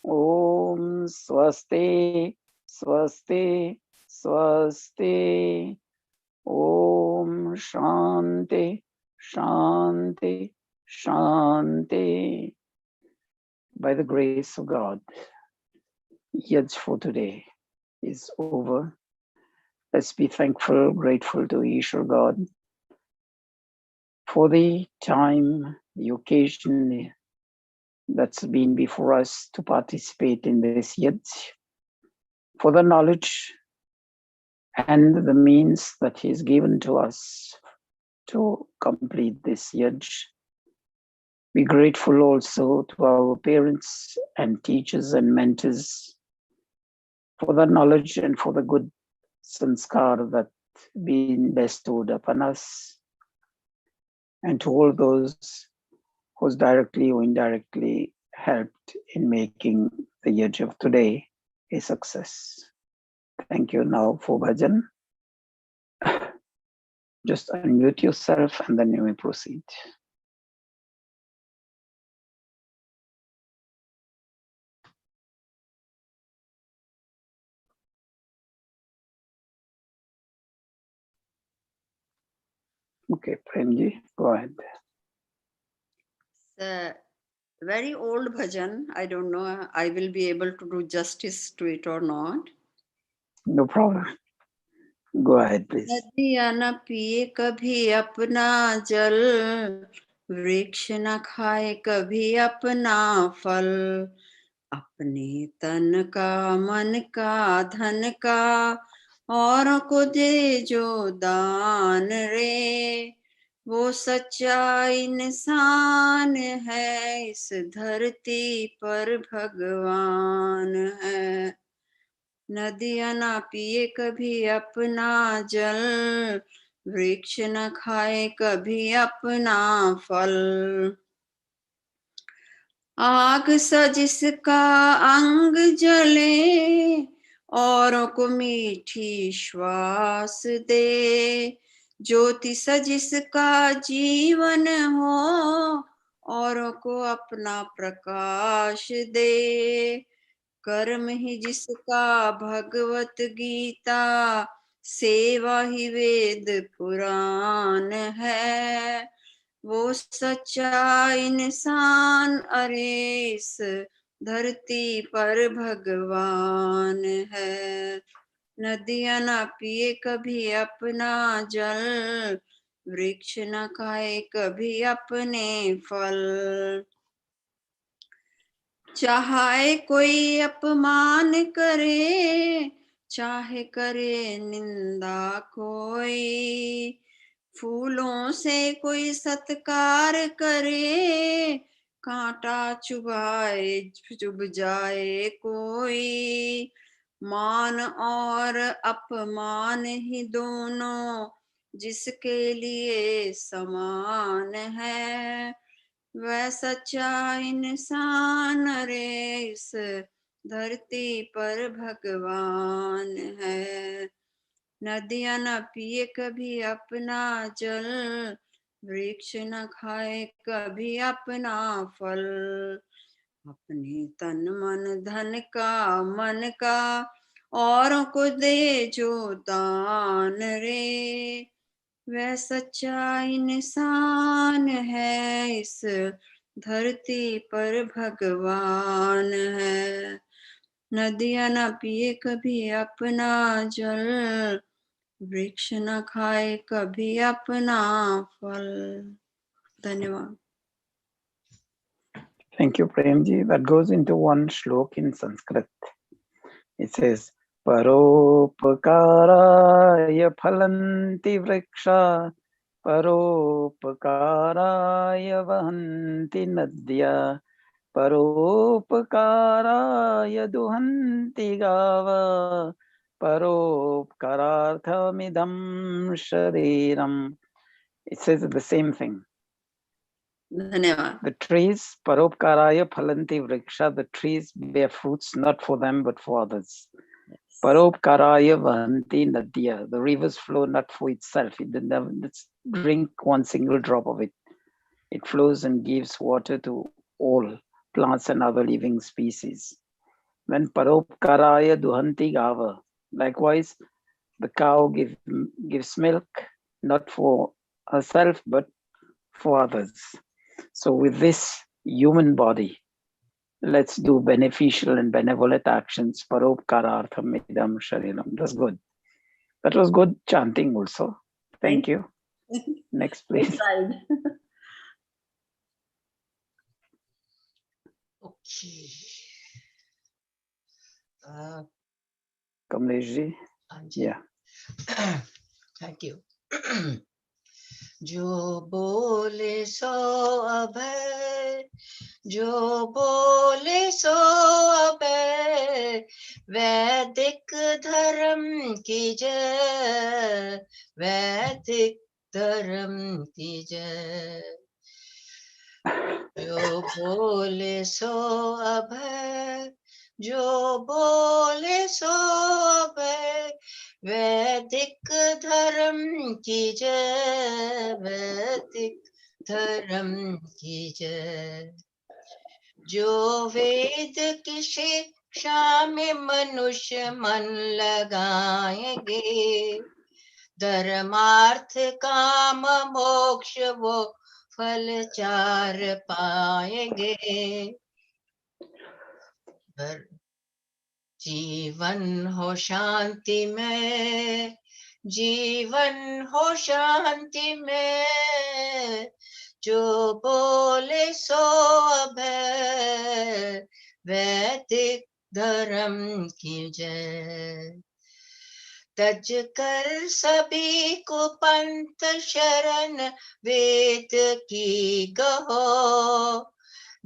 Om Swasti, Swasti, Swasti. Om Shanti, Shanti, Shanti. By the grace of God, Yaj for today is over. Let's be thankful, grateful to Ishwar God for the time, the occasion that's been before us to participate in this Yaj, for the knowledge and the means that He has given to us to complete this Yaj. Be grateful also to our parents and teachers and mentors for the knowledge and for the good sanskar that been bestowed upon us, and to all those who's directly or indirectly helped in making the Yaj of today a success. Thank you. Now for bhajan. Just unmute yourself and then you may proceed. Okay, Premji, go ahead. The very old bhajan. I don't know I will be able to do justice to it or not. No problem. Go ahead, please. नदिया न पिए कभी अपना जल, वृक्ष न खाए कभी अपना फल, अपने तन का मन का धन का औरों को दे जो दान रे, वो सच्चा इंसान है, इस धरती पर भगवान है। नदियाँ ना पिए कभी अपना जल, वृक्ष न खाए कभी अपना फल, आग सा जिसका अंग जले, औरों को मीठी श्वास दे, ज्योति सा जिसका जीवन हो, औरों को अपना प्रकाश दे, कर्म ही जिसका भगवत गीता, सेवा ही वेद पुराण है, वो सच्चा इंसान अरे इस धरती पर भगवान है। नदियाँ ना पिए कभी अपना जल, वृक्ष न खाए कभी अपने फल, चाहे कोई अपमान करे, चाहे करे निंदा कोई, फूलों से कोई सत्कार करे, कांटा चुभाए चुभ जाए कोई, मान और अपमान ही दोनों जिसके लिए समान है, वह सच्चा इंसान रे इस धरती पर भगवान है। नदियाँ न पिए कभी अपना जल, वृक्ष न खाए कभी अपना फल, अपने तन मन धन का औरों को दे जो दान रे, वह सच्चा इंसान है, इस धरती पर भगवान है। नदियाँ न पिए कभी अपना जल, वृक्ष न खाए कभी अपना फल। धन्यवाद। Thank you, Premji. That goes into one shlok in Sanskrit. It says, Paropkaraya phalanti vriksha, Paropkaraya vahanti nadya, Paropkaraya duhanti gava, Paropkararthamidam shariram. It says the same thing. धन्यवाद। The trees, Paropkaraya phalanti vriksha, the trees bear fruits not for them but for others. Paropkaraya vahanti nadya, the rivers flow not for itself. It doesn't drink one single drop of it. It flows and gives water to all plants and other living species. When Paropkaraya duhanti gava, likewise, the cow gives milk not for herself but for others. So with this human body, let's do beneficial and benevolent actions. Paropkarartham idam shariram. That's good. That was good chanting also. Thank you. Next, please. Okay. Kamlesh ji. Yeah. Thank you. जो बोले सो अभय, जो बोले सो अभय, वैदिक धर्म की जय, वैदिक धर्म की जय। जो बोले सो अभय, जो बोले सो अभय, वैदिक धर्म की जय, वैदिक धर्म की जय। जो वेद की शिक्षा में मनुष्य मन लगाएंगे, धर्मार्थ काम मोक्ष वो फल चार पाएंगे। जीवन हो शांति में, जीवन हो शांति में, जो बोले सो अभय, वैदिक धर्म की जय। तज कर सभी को पंथ शरण, वेद की गहो।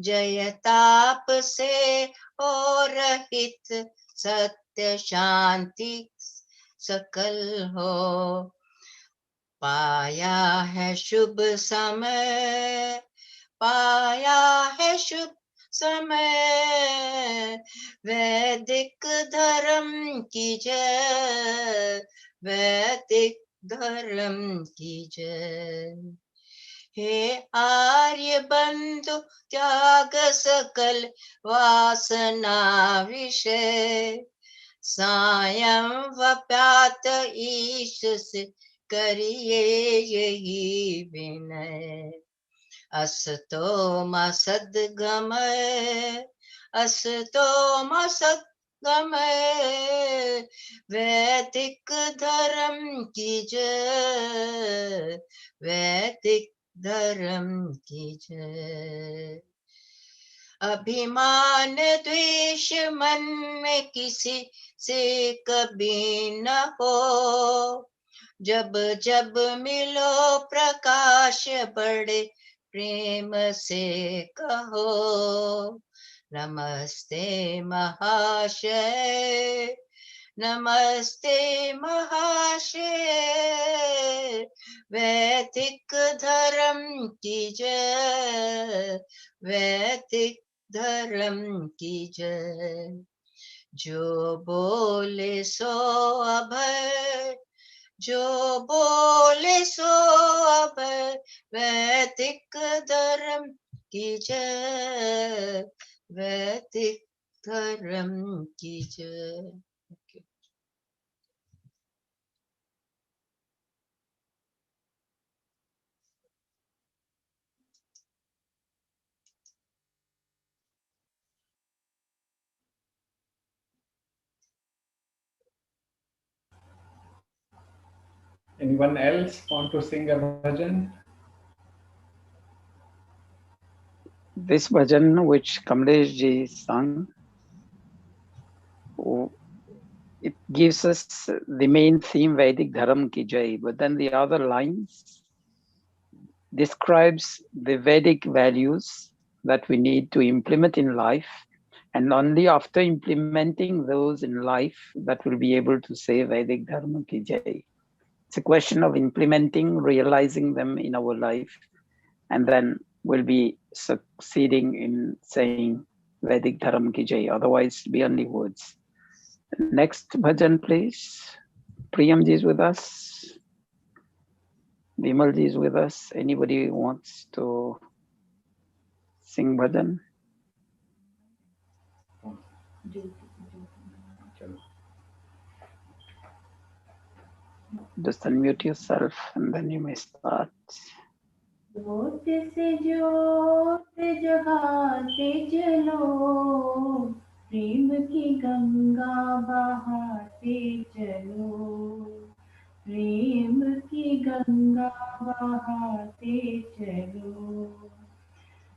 जय ताप से हो रहित, सत्य शांति सकल हो। पाया है शुभ समय, पाया है शुभ समय, वैदिक धर्म की जय, वैदिक धर्म की जय। हे आर्य बंधु त्याग सकल वासना विषय, सायं व्याप्त ईश से करिए यही विनय। असतो मा सद्गमय, असतो मा सद्गमय, वैदिक धर्म की जय, वैदिक धर्म की जय। अभिमान द्वेष मन में किसी से कभी न हो, जब जब मिलो प्रकाश बड़े प्रेम से कहो। नमस्ते महाशय, नमस्ते महाशय, वैदिक धर्म की जय, वैदिक धर्म की जय। जो बोले सो अभय, जो बोले सो अभय, वैदिक धर्म की जय, वैदिक धर्म की जय। Anyone else want to sing a bhajan? This bhajan which Kamlesh ji sung, it gives us the main theme Vedic Dharam ki Jai, but then the other lines describes the Vedic values that we need to implement in life, and only after implementing those in life that we'll be able to say Vedic Dharma ki Jai. It's a question of implementing, realizing them in our life, and then we'll be succeeding in saying Vedic Dharma ki Jai. Otherwise, it'll be only words. Next bhajan, please. Priyam ji is with us. Vimal ji is with us. Anybody who wants to sing bhajan? Just unmute yourself and then you may start. ज्योत से ज्योत जगाते चलो, प्रेम की गंगा बहाते चलो, प्रेम की गंगा बहाते चलो।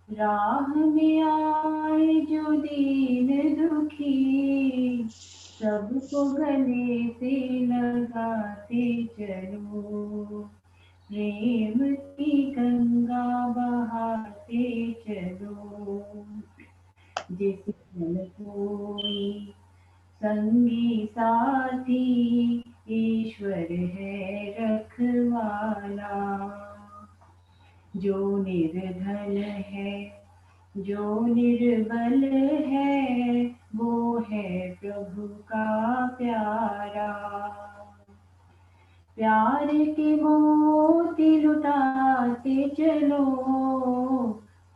राह में आए जो दीन दुखी, सबको गले से लगाते चलो, प्रेम की गंगा बहाते चलो। जिस मन कोई संगी साथी, ईश्वर है रखवाला। जो निर्धन है, जो निर्बल है, वो है प्रभु का प्यारा। प्यार के मोती लुटाते चलो,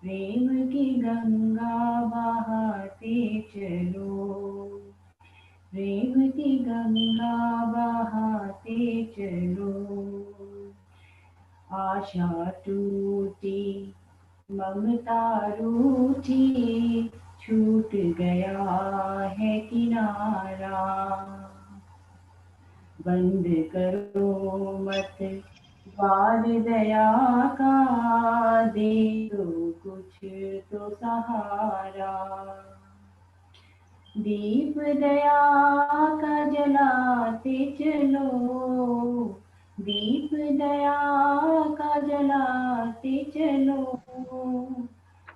प्रेम की गंगा बहाते चलो, प्रेम की गंगा बहाते चलो। आशा टूटी, ममता रूठी, छूट गया है किनारा। बंद करो मत द्वार दया का, दे सहारा। दीप दया का जलाते चलो, दीप दया का जलाते चलो,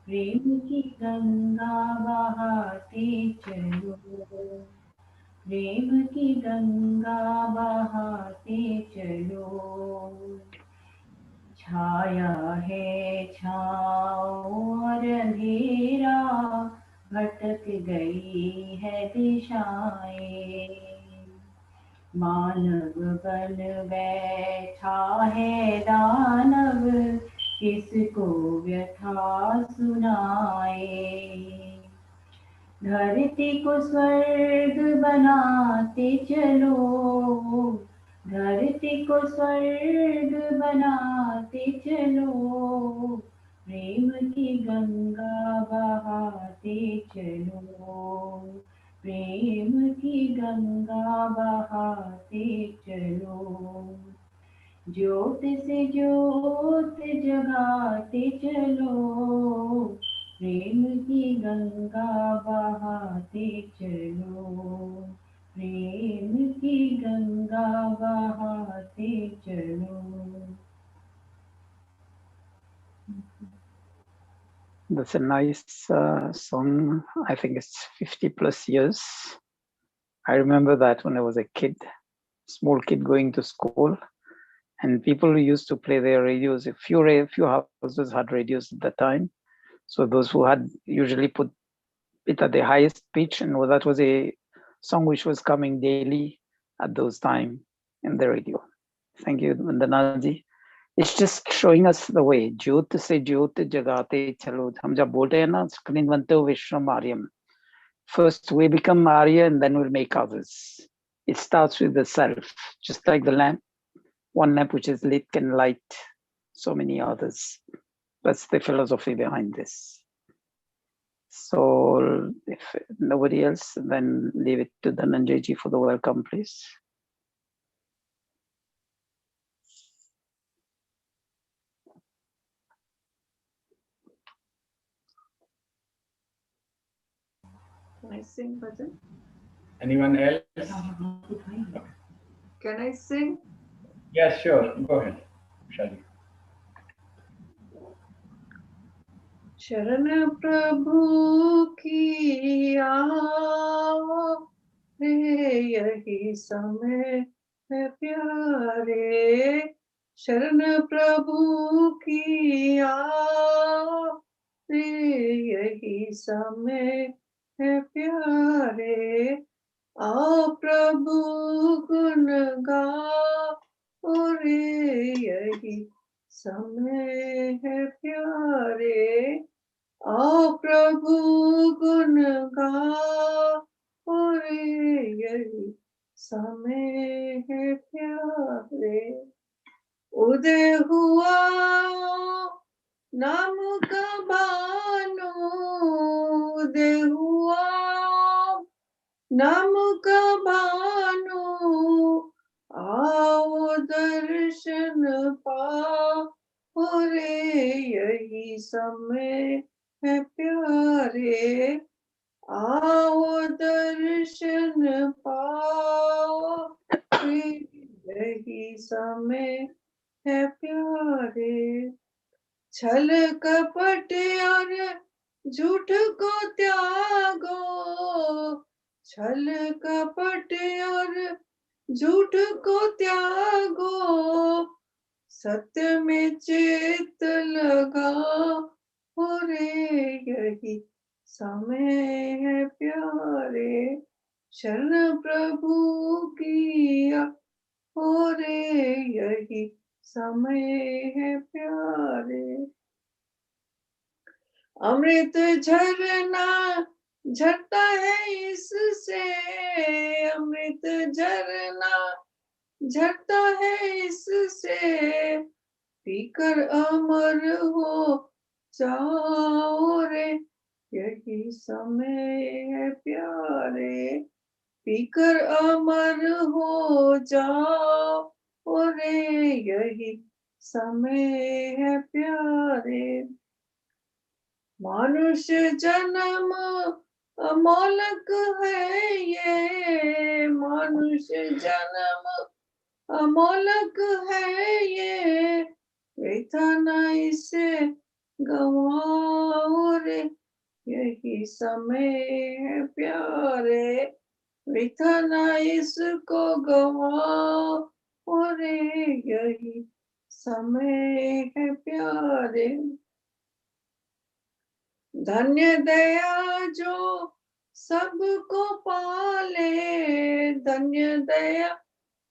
प्रेम की गंगा बहाते चलो, प्रेम की गंगा बहाते चलो। छाया है छाँव और अंधेरा, भटक गई है दिशाएं, मानव बन बैठा है दानव, किसको व्यथा सुनाए। धरती को स्वर्ग बनाते चलो, धरती को स्वर्ग बनाते चलो, प्रेम की गंगा बहाते चलो, प्रेम की गंगा बहाते चलो। ज्योत से ज्योत जगाते चलो, प्रेम की गंगा बहाते चलो, प्रेम की गंगा बहाते चलो। That's a nice song. I think it's 50 plus years. I remember that when I was a kid, small kid going to school, and people used to play their radios. A few houses had radios at the time. So those who had usually put it at the highest pitch, and that was a song which was coming daily at those time in the radio. Thank you, Vandanaji. It's just showing us the way. Jyot se jyot jagate chalo. हम जब बोलते हैं ना, स्क्रीनवंतो विश्वम Aryam. First we become Arya and then we'll make others. It starts with the self, just like the lamp. One lamp which is lit can light so many others. That's the philosophy behind this. So if nobody else, then leave it to Dhananjay ji for the welcome, please. Can I sing, Bhajan? Anyone else? Can I sing? Yes, sure. Go ahead, Shadi. शरण प्रभु की आओ रे, यही समय है प्यारे। शरण प्रभु की आओ रे, यही समय है प्यारे। आओ प्रभु गुण गाओ रे, यही समय है प्यारे। आओ प्रभु गुण गाओ रे, यही समय है प्यारे। उदय हुआ नाम का भानु, उदय हुआ नाम का भानु, आओ दर्शन पाओ रे, यही समय है प्यारे। आओ दर्शन पाओ रे, यही समय है प्यारे। छल कपट और झूठ को त्यागो, छल कपट और झूठ को त्यागो, सत्य में चित लगाओ रे, यही समय है प्यारे। शरण प्रभु की हो रे, यही समय है प्यारे। अमृत झरना झरता है इससे, अमृत झरना झरता है इससे, पीकर अमर हो जाओ रे, यही समय है प्यारे। पीकर अमर हो जाओ रे, यही समय है प्यारे। मनुष्य जन्म अमोलक है ये, मनुष्य जन्म अमोलक है ये, वृथा न इसे गवाओ रे, यही समय है प्यारे, वृथा न इसको गवाओ रे, यही समय है प्यारे। धन्य दया जो सबको पाले, धन्य दया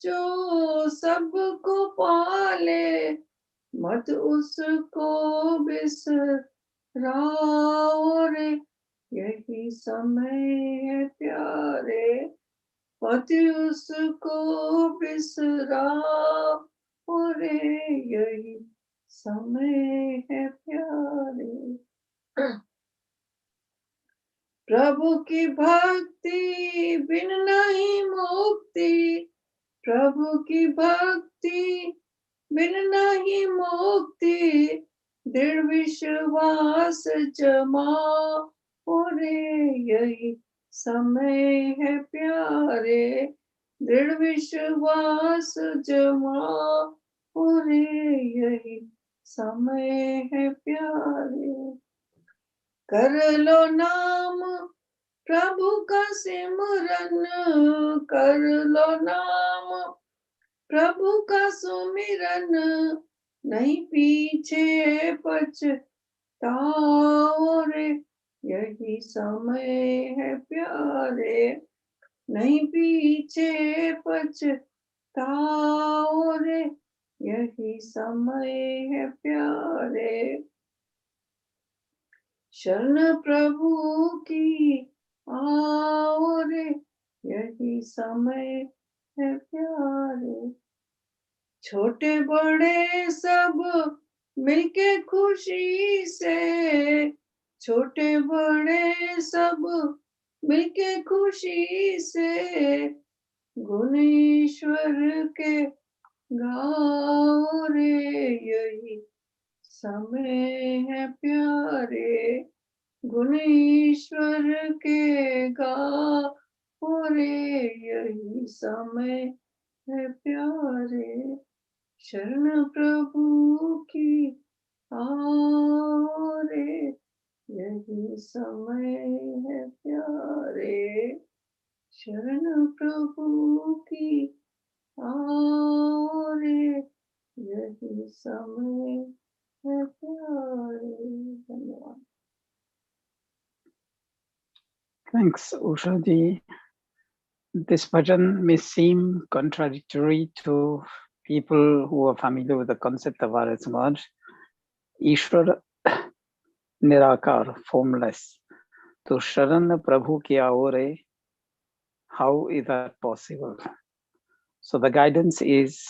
जो सबको पाले, मत उसको बिसराओ रे, यही समय है प्यारे, मत उसको बिसराओ रे, यही समय है प्यारे। प्रभु की भक्ति बिन नहीं मुक्ति, प्रभु की भक्ति बिन नहीं मुक्ति, दृढ़ विश्वास जमाओ रे, यही समय है प्यारे, दृढ़ विश्वास जमाओ रे, यही समय है प्यारे। कर लो नाम प्रभु का सिमरन, कर लो नाम प्रभु का सुमिरन, नहीं पीछे पछताओ रे, यही समय है प्यारे, नहीं पीछे पछताओ रे, यही समय है प्यारे। शरण प्रभु की आओ रे, यही समय है प्यारे, छोटे बड़े सब मिलके खुशी से, छोटे बड़े सब मिलके खुशी से, गुण ईश्वर के गाओ रे, यही समय है प्यारे, गुण ईश्वर के गाओ रे, यही समय है प्यारे, शरण प्रभु की आओ रे, यही समय है प्यारे, शरण प्रभु की आओ रे, यही समय है प्यारे। धन्यवाद। Thanks, Usha ji. This bhajan may seem contradictory to people who are familiar with the concept of Arya Samaj. Ishwar Nirakar, formless. To Sharan Prabhu ki aore, how is that possible? So the guidance is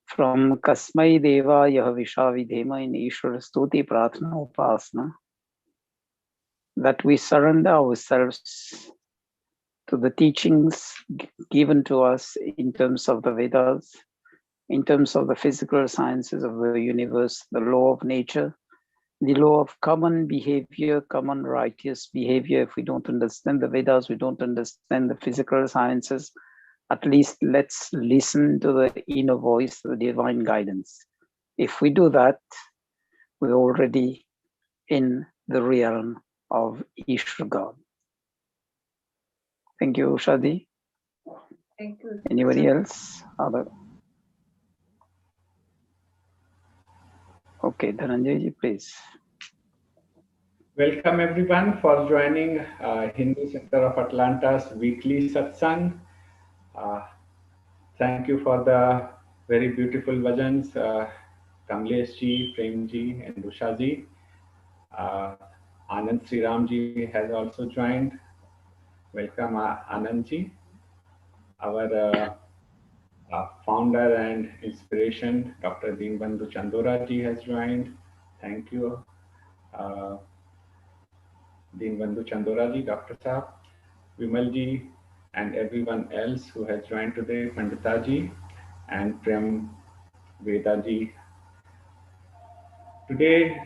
from Kasmai Deva Yah Vishavidhema in Ishwar Stuti Pratna Upasana, that we surrender ourselves to the teachings given to us in terms of the Vedas, in terms of the physical sciences of the universe, the law of nature, the law of common behavior, common righteous behavior. If we don't understand the Vedas, we don't understand the physical sciences, at least let's listen to the inner voice, the divine guidance. If we do that, we're already in the realm of Ishvara God. Thank you, Shadi. Thank you. Anybody else? Other? Okay, Dhananjay ji, please. Welcome everyone for joining Hindu Center of Atlanta's weekly Satsang. Thank you for the very beautiful bhajans, Kamlesh ji, Prem ji, and Usha ji. Anand Sriram ji has also joined. Welcome, Anand ji. Our founder and inspiration, Dr. Deembandhu Chandora ji has joined. Thank you. Deembandhu Chandora ji, Dr. Saab, Vimal ji, and everyone else who has joined today, Pandita ji and Prem Veda ji. Today,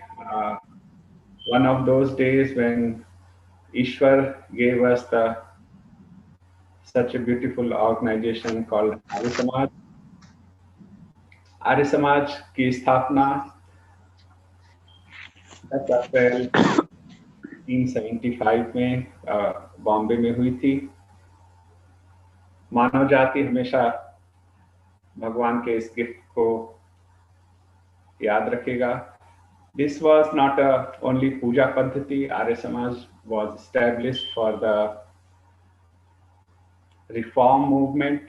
one of those days when Ishwar gave us such a beautiful organization called Arya Samaj. Arya Samaj की स्थापना 10 अप्रैल 1975 में बॉम्बे में हुई थी। मानव जाति हमेशा भगवान के इस गिफ्ट को याद रखेगा। This was not only puja paddhati. Arya Samaj was established for the reform movement.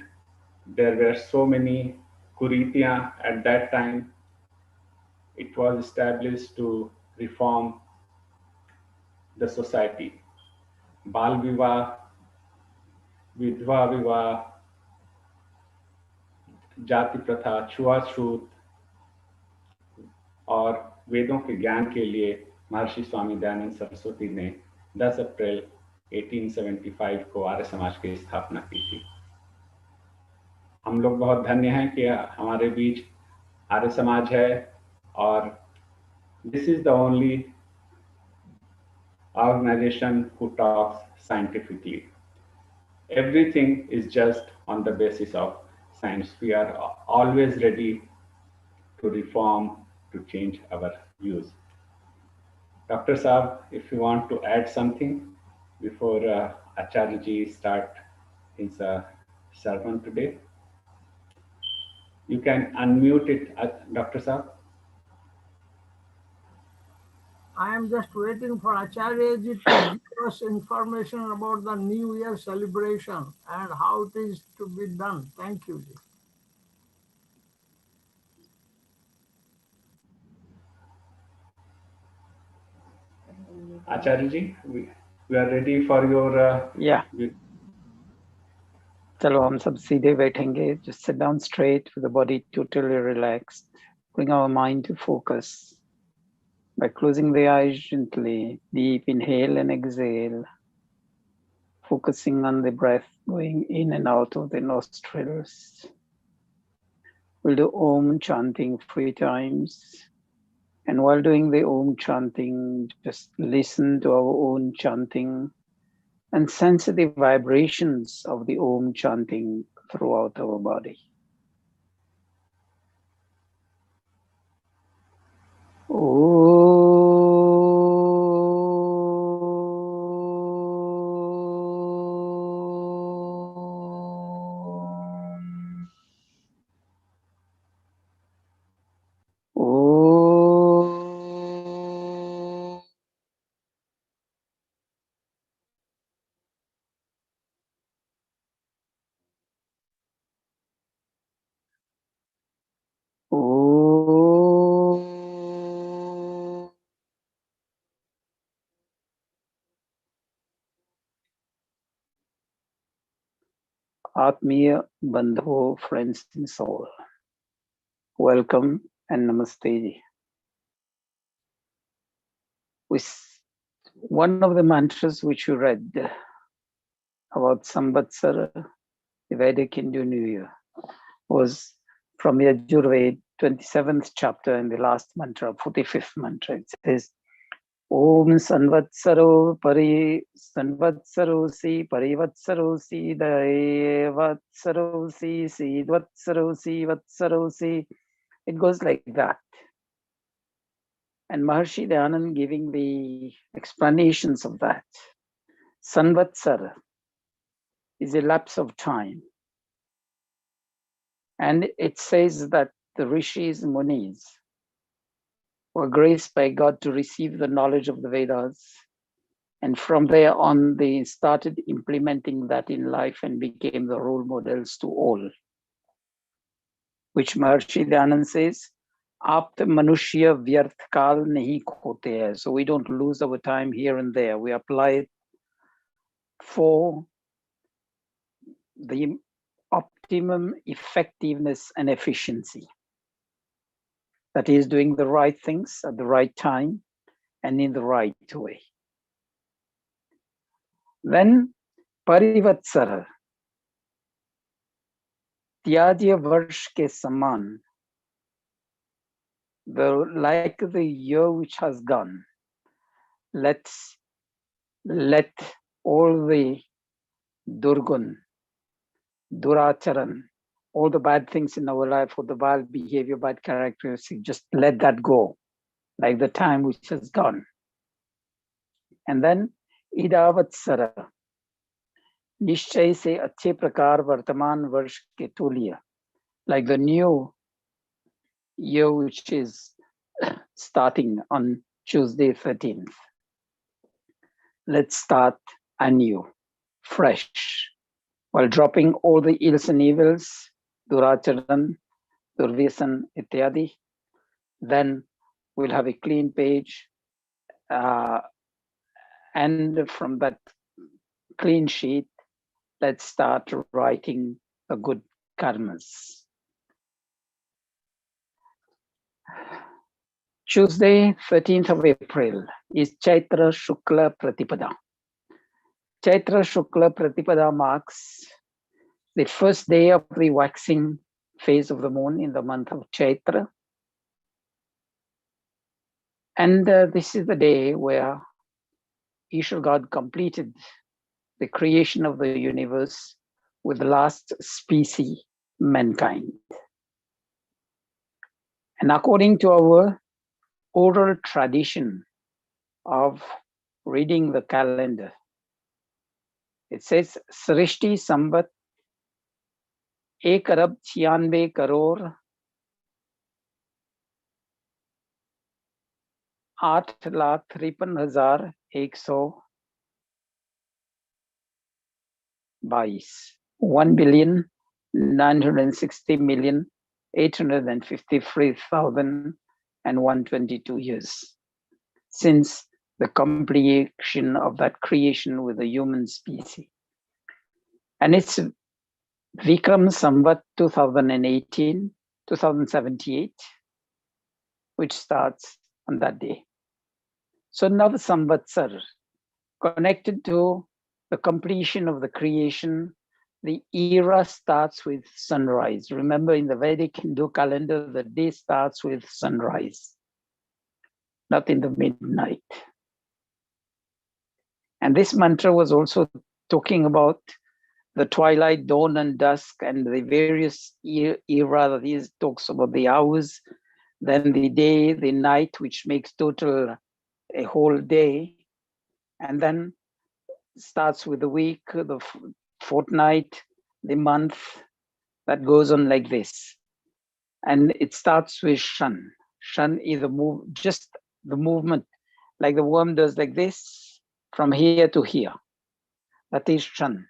There were so many kuritiyan at that time. It was established to reform the society. Bal Vivah, विधवा विवाह, जाति प्रथा, छुआछूत और वेदों के ज्ञान के लिए महर्षि स्वामी दयानंद सरस्वती ने 10 अप्रैल 1875 को आर्य समाज की स्थापना की थी। हम लोग बहुत धन्य हैं कि हमारे बीच आर्य समाज है और this is the only organization who talks scientifically. Everything is just on the basis of science. We are always ready to reform, to change our views. Dr. Saab, if you want to add something before Acharya ji start his sermon today, you can unmute it, Dr. Saab. I am just waiting for Acharya ji to give us information about the New Year celebration and how it is to be done. Thank you, ji. Acharya ji, we are ready for your... चलो हम सब सीधे बैठेंगे. Just sit down straight with the body totally relaxed. Bring our mind to focus by closing the eyes gently. Deep inhale and exhale. Focusing on the breath going in and out of the nostrils. We'll do Om chanting 3 times. And while doing the Om chanting, just listen to our own chanting and sense the vibrations of the Om chanting throughout our body. Atmiya Bandho, friends in soul. Welcome and namaste. With one of the mantras which you read about Samvatsara, the Vedic Hindu New Year, was from Yajurveda, 27th chapter, and the last mantra, 45th mantra. It says, Om Sanvatsaro Sanvatsarosi Parivatsarosi Daivatsarosi Sidvatsarosi Vatsarosi. It goes like that. And Maharshi Dayanand giving the explanations of that. Sanvatsara is a lapse of time. And it says that the rishis, munis, were graced by God to receive the knowledge of the Vedas. And from there on, they started implementing that in life and became the role models to all. Which Maharshi Dayanand says, Apt manushya vyarth kal nahi khote hai. So we don't lose our time here and there. We apply it for the optimum effectiveness and efficiency. That is doing the right things at the right time and in the right way. Then Parivatsara, Tyajya Varsh ke Saman, like the year which has gone. let's let all the Durgun, Duracharan, all the bad things in our life, or the bad behavior, bad characteristics, just let that go, like the time which has gone. And then Idavatsara, निश्चय से अच्छे प्रकार वर्तमान वर्ष के तुल्य, like the new year which is starting on Tuesday 13th. Let's start anew, fresh, while dropping all the ills and evils, duracharan, durvyasan, ityadi. Then we'll have a clean page, and from that clean sheet, let's start writing the good karmas. Tuesday, 13th of April, is Chaitra Shukla Pratipada. Chaitra Shukla Pratipada marks the first day of the waxing phase of the moon in the month of Chaitra. And this is the day where Ishwar God completed the creation of the universe with the last species, mankind. And according to our oral tradition of reading the calendar, it says Srishti Samvat 1 arab 96 crore 8,53,122 1,960,853,122 years since the completion of that creation with the human species. And it's Vikram Samvat 2078, which starts on that day. So another Samvatsar connected to the completion of the creation. The era starts with sunrise. Remember, in the Vedic Hindu calendar, the day starts with sunrise, not in the midnight. And this mantra was also talking about the twilight, dawn, and dusk, and the various era that is talks about the hours, then the day, the night, which makes total a whole day, and then starts with the week, the fortnight, the month, that goes on like this. And it starts with Shan. Shan is just the movement, like the worm does like this, from here to here. That is Shan.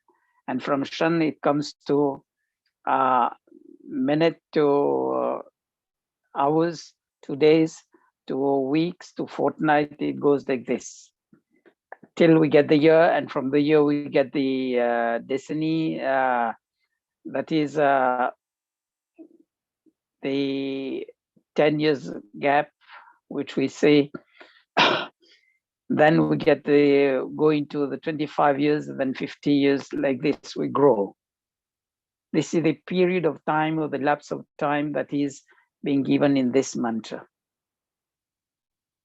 And from Shan, it comes to minute, to hours, to days, to weeks, to fortnight. It goes like this till we get the year, and from the year we get the Destiny. That is the 10 years gap, which we say. Then we get go into the 25 years, and then 50 years, like this we grow. This is the period of time, or the lapse of time, that is being given in this mantra.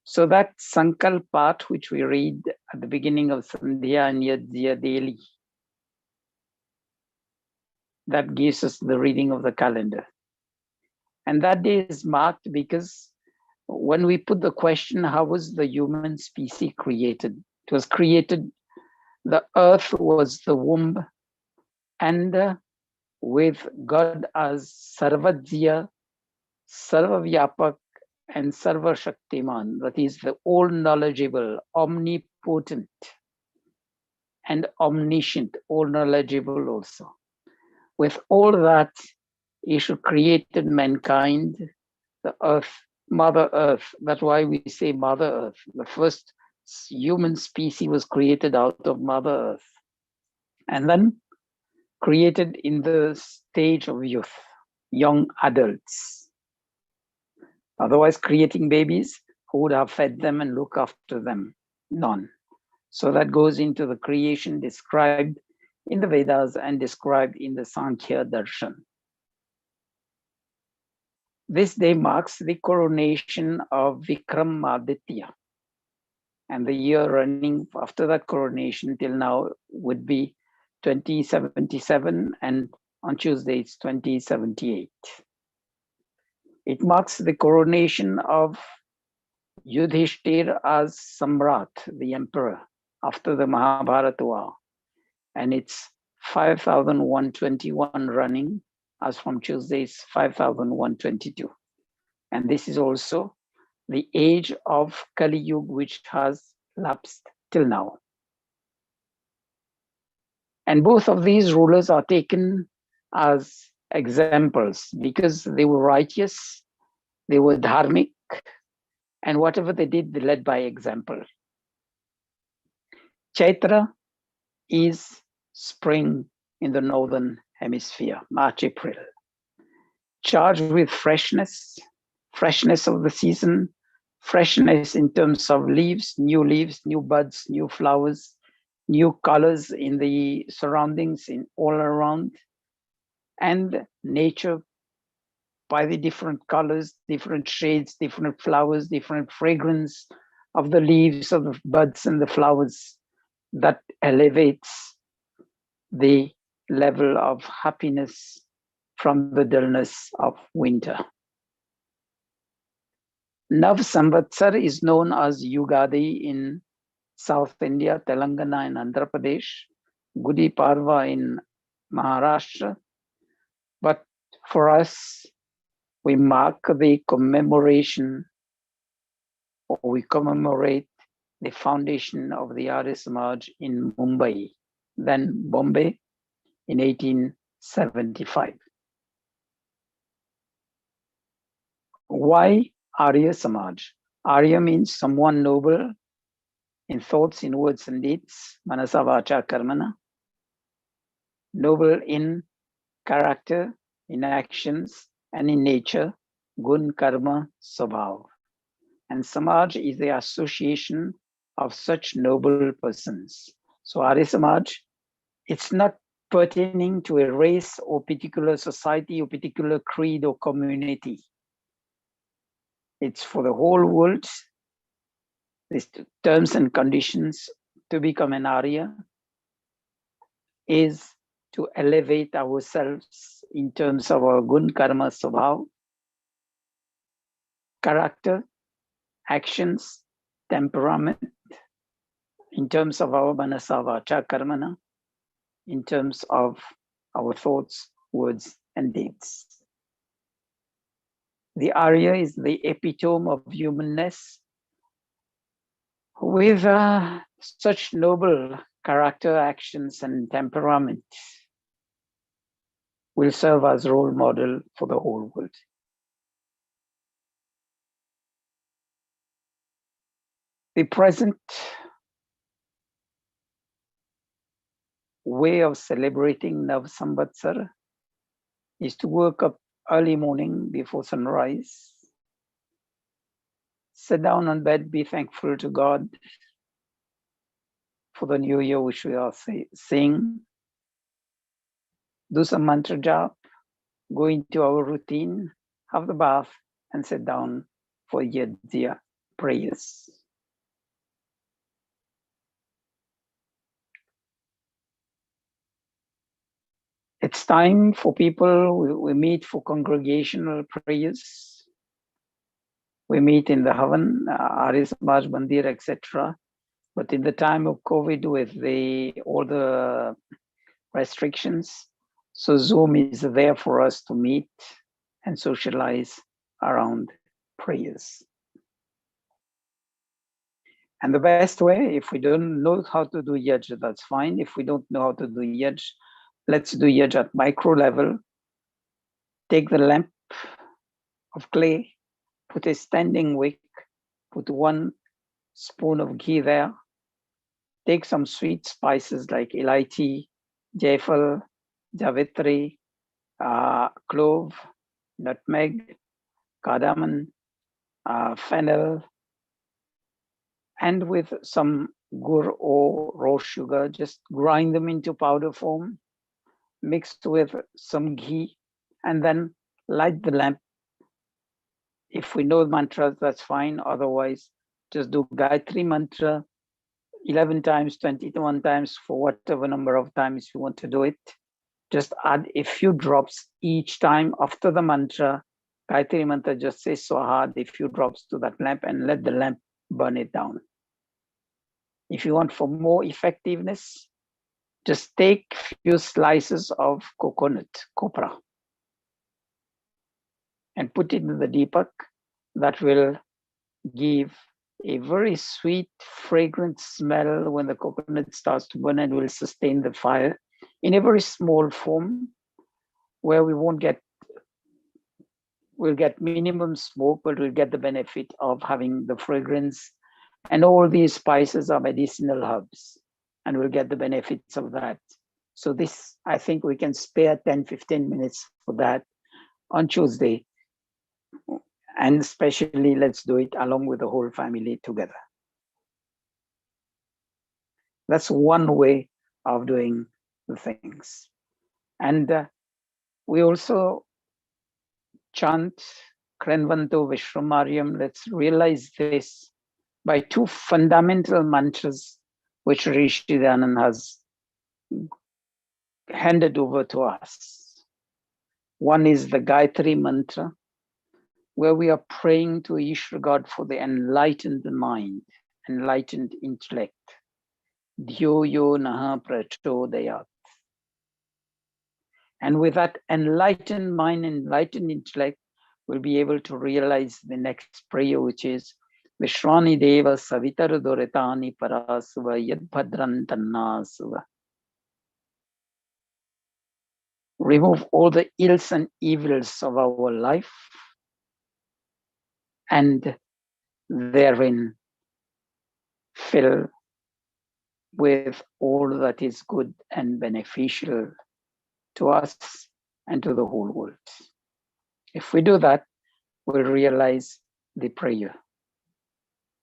So that Sankalp part, which we read at the beginning of Sandhya and Yajya daily, that gives us the reading of the calendar. And that day is marked because when we put the question, how was the human species created? It was created, the earth was the womb, and with God as Sarvajya, Sarvavyapak, and Sarva Shaktiman, that is the all knowledgeable, omnipotent, and omniscient, all knowledgeable also. With all that, Isha created mankind, the earth, Mother Earth. That's why we say Mother Earth. The first human species was created out of Mother Earth, and then created in the stage of youth, young adults. Otherwise, creating babies, who would have fed them and look after them? None. So that goes into the creation described in the Vedas and described in the Sankhya Darshan. This day marks the coronation of Vikramaditya. And the year running after that coronation till now would be 2077, and on Tuesday it's 2078. It marks the coronation of Yudhishthir as Samrat, the emperor, after the Mahabharata war. And it's 5,121 running, as from Tuesday's 5,122. And this is also the age of Kali Yuga, which has lapsed till now. And both of these rulers are taken as examples because they were righteous, they were dharmic, and whatever they did, they led by example. Chaitra is spring in the northern hemisphere, March, April, charged with freshness of the season, freshness in terms of leaves, new buds, new flowers, new colors in the surroundings in all around, and nature by the different colors, different shades, different flowers, different fragrance of the leaves, of the buds and the flowers, that elevates the level of happiness from the dullness of winter. Nav Samvatsar is known as Yugadi in South India, Telangana and Andhra Pradesh, Gudi Parva in Maharashtra. But for us, we mark the commemoration, or we commemorate the foundation of the Arya Samaj in Mumbai, then Bombay, in 1875. Why Arya Samaj? Arya means someone noble in thoughts, in words and deeds, manasa vacha karmana, noble in character, in actions, and in nature, gun karma swabhav. And Samaj is the association of such noble persons. So Arya Samaj, it's not pertaining to a race or particular society or particular creed or community. It's for the whole world. These terms and conditions to become an Arya is to elevate ourselves in terms of our gun karma swabhav, character, actions, temperament, in terms of our manasa vacha karmana, in terms of our thoughts, words, and deeds. The Arya is the epitome of humanness with such noble character, actions, and temperament will serve as role model for the whole world. The present way of celebrating Nav Samvatsar is to wake up early morning before sunrise, sit down on bed, be thankful to God for the new year which we are seeing, do some mantra jap, go into our routine, have the bath, and sit down for Yajna prayers. It's time for people, we meet for congregational prayers. We meet in the Havan, Arya Samaj Mandir, etc. But in the time of COVID, with all the restrictions, so Zoom is there for us to meet and socialize around prayers. And the best way, if we don't know how to do Yaj, that's fine. If we don't know how to do Yaj, let's do Yaj at micro level. Take the lamp of clay, put a standing wick, put 1 spoon of ghee there. Take some sweet spices like elaichi, jaifal, javitri, clove, nutmeg, cardamom, fennel, and with some gur or raw sugar, just grind them into powder form, mixed with some ghee, and then light the lamp. If we know mantras, that's fine. Otherwise, Just do Gayatri mantra 11 times, 21 times, for whatever number of times you want to do it. Just add a few drops each time after the mantra. Gayatri mantra, just say Swaha, a few drops to that lamp and let the lamp burn it down. If you want for more effectiveness, just take few slices of coconut, copra, and put it in the Deepak. That will give a very sweet, fragrant smell when the coconut starts to burn, and will sustain the fire in a very small form where we'll get minimum smoke, but we'll get the benefit of having the fragrance. And all these spices are medicinal herbs, and we'll get the benefits of that. So this, I think we can spare 10, 15 minutes for that on Tuesday. And especially, let's do it along with the whole family together. That's one way of doing the things. And we also chant Krenvanto Vishwamaryam. Let's realize this by two fundamental mantras which Rishi Danan has handed over to us. One is the Gayatri mantra, where we are praying to Ishvara God for the enlightened mind, enlightened intellect. Dhyo yo naha prachodayat. And with that enlightened mind, enlightened intellect, we'll be able to realize the next prayer, which is Vishrani Deva Savitar Doretani Parasuva Yad Bhadran Tannasuva. Remove all the ills and evils of our life, and therein fill with all that is good and beneficial to us and to the whole world. If we do that, we'll realize the prayer.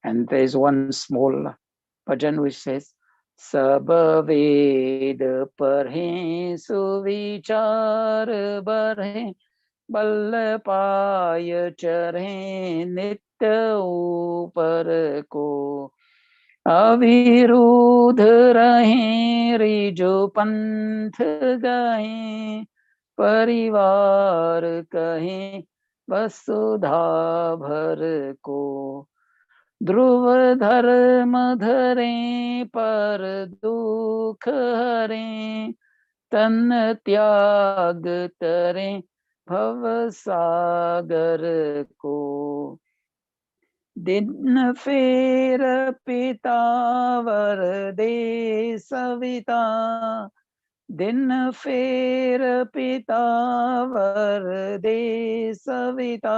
And there's one small bhajan which says, Sab ved parhe suvichar barhe bal pay charhe nitya upar ko अविरुद्ध रहें रिजो पंथ गाएं परिवार कहें वसुधा भर को ध्रुव धर्म धरें पर दुख हरें तन त्याग तरें भव सागर को दिन फेर पितावर दे सविता दिन फेर पितावर दे सविता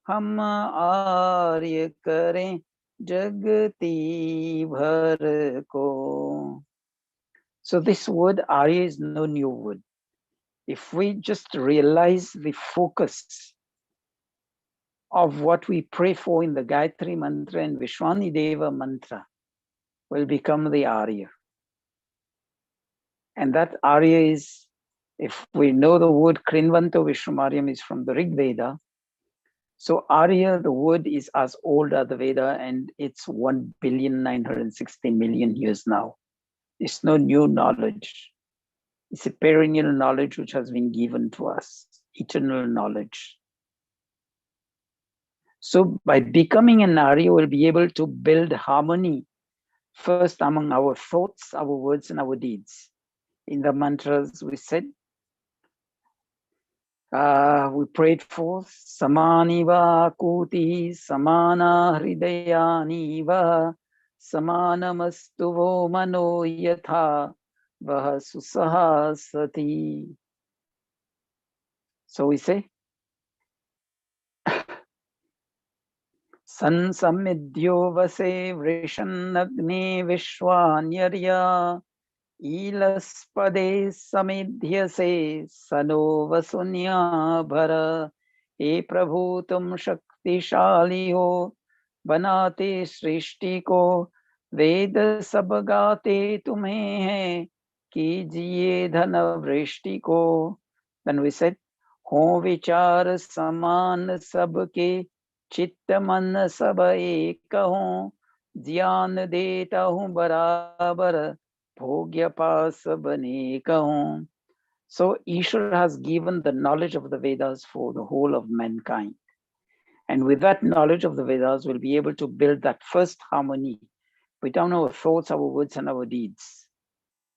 हम आर्य करें जगती भर को. So this word Arya is no new word. If we just realize the focus of what we pray for in the Gayatri mantra and Vishwani Deva mantra, will become the Arya. And that Arya is, if we know the word Krinvanto Vishwamaryam is from the Rig Veda. So Arya, the word is as old as the Veda, and it's 1,960,000,000 years now. It's no new knowledge. It's a perennial knowledge which has been given to us, eternal knowledge. So by becoming an Arya, we'll be able to build harmony first among our thoughts, our words, and our deeds. In the mantras we said, we prayed for Samani va kuti, Samana hridayani va, Samanamastu vo mano yatha, vaha susaha sati. So we say, San samidyo vase vrishanagni vishwanyarya Ilaspade samidhyase sano vasunya bhara हे प्रभु तुम शक्तिशाली हो बनाते सृष्टि को वेद सब गाते तुम्हें हैं कीजिए धन वृष्टि को. Then we said, हो विचार समान सबके चित्त मन सब एक हूँ, ज्ञान देता हूँ बराबर, भोग्य पास बने कहूँ. So Ishvara has given the knowledge of the Vedas for the whole of mankind. And with that knowledge of the Vedas, we'll be able to build that first harmony between our thoughts, our words, and our deeds.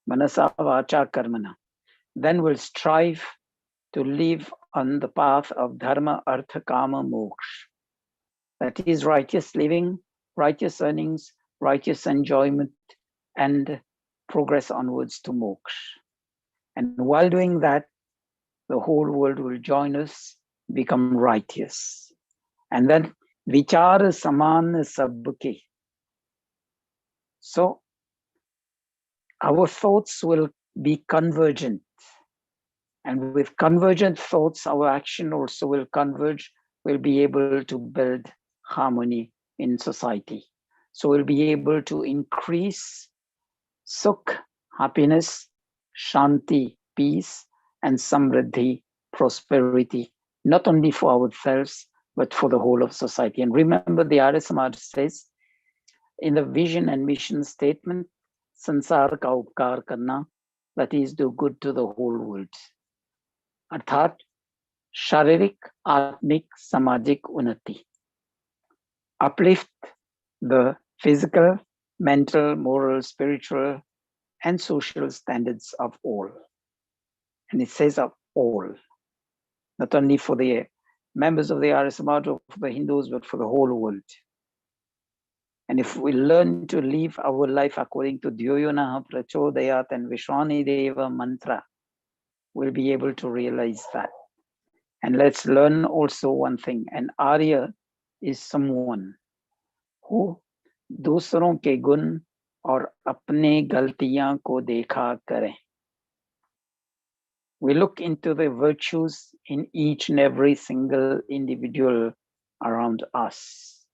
Manasa vacha karmana. Then we'll strive to live on the path of dharma, artha, kama, moksha. That is righteous living, righteous earnings, righteous enjoyment, and progress onwards to moksha. And while doing that, the whole world will join us, become righteous. And then vichara saman sabke. So our thoughts will be convergent. And with convergent thoughts, our action also will converge. We'll be able to build harmony in society. So we'll be able to increase sukh, happiness, shanti, peace, and samriddhi, prosperity, not only for ourselves, but for the whole of society. And remember, the Arya Samaj says in the vision and mission statement, sansar ka upkar karna, that is, do good to the whole world. Arthat, sharirik, atmik, samajik unnati. Uplift the physical, mental, moral, spiritual, and social standards of all. And it says of all, not only for the members of the Arya Samaj or for the Hindus, but for the whole world. And if we learn to live our life according to Dhyoyonaha Prachodayat and Vishwani Deva mantra, we'll be able to realize that. And let's learn also one thing. An Arya is someone who दूसरों के गुण और अपने गलतियां को देखा करें. We look into the virtues in each and every single individual around us.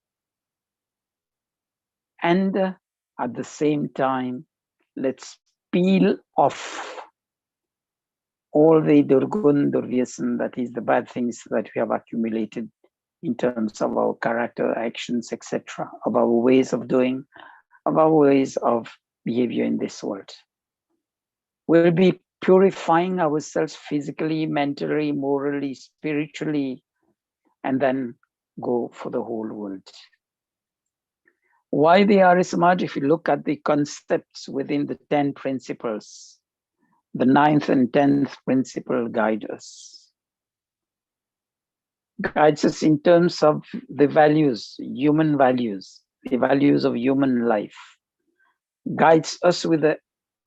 And at the same time, let's peel off all the durgun, durvyasan, that is the bad things that we have accumulated in terms of our character, actions, etc., of our ways of doing, of our ways of behavior in this world. We'll be purifying ourselves physically, mentally, morally, spiritually, and then go for the whole world. Why the Arya Samaj? If you look at the concepts within the 10 principles, the 9th and 10th principle guide us. Guides us in terms of the values, human values, the values of human life. Guides us with the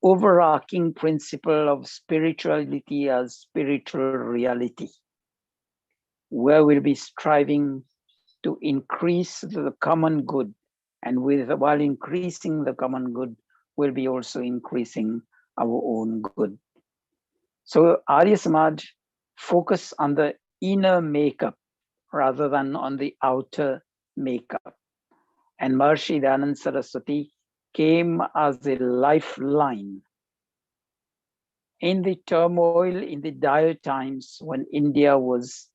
overarching principle of spirituality as spiritual reality, where we'll be striving to increase the common good, and while increasing the common good, we'll be also increasing our own good. So Arya Samaj focus on the inner makeup rather than on the outer makeup. And Maharishi Dayananda Saraswati came as a lifeline in the turmoil, in the dire times when India was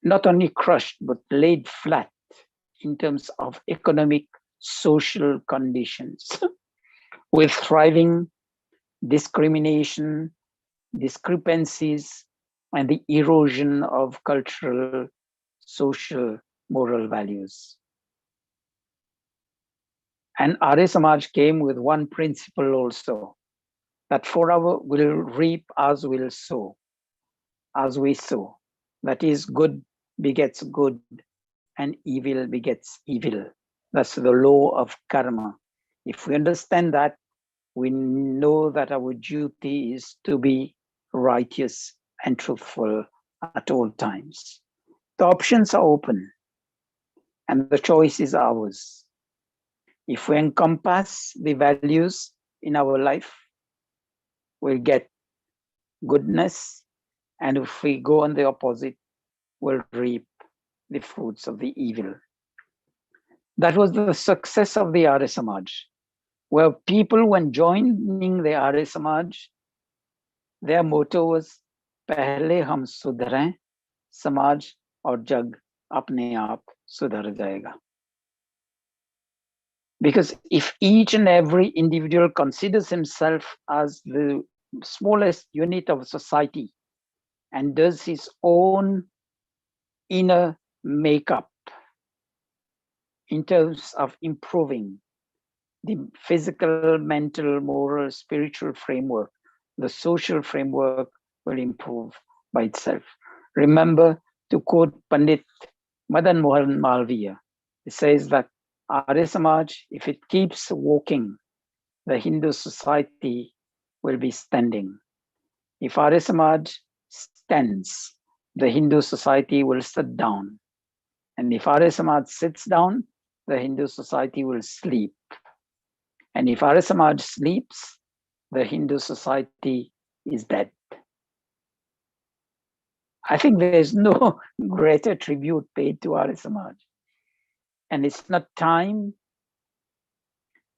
not only crushed, but laid flat in terms of economic, social conditions, with thriving discrimination, discrepancies, and the erosion of cultural, social, moral values. And Arya Samaj came with one principle also, that for our will reap as will sow, as we sow. That is, good begets good and evil begets evil. That's the law of karma. If we understand that, we know that our duty is to be righteous and truthful at all times. The options are open and the choice is ours. If we encompass the values in our life, we'll get goodness. And if we go on the opposite, we'll reap the fruits of the evil. That was the success of the Arya Samaj, where people, when joining the Arya Samaj, their motto was, Pehle hum sudhrein, Samaj और जग अपने आप सुधर जाएगा. Because if each and every individual considers himself as the smallest unit of society and does his own inner makeup in terms of improving the physical, mental, moral, spiritual framework, the social framework will improve by itself. Remember to quote Pandit Madan Mohan Malviya. It says that Arya Samaj, if it keeps walking, the Hindu society will be standing. If Arya Samaj stands, the Hindu society will sit down. And if Arya Samaj sits down, the Hindu society will sleep. And if Arya Samaj sleeps, the Hindu society is dead. I think there is no greater tribute paid to Arya Samaj. And it's not time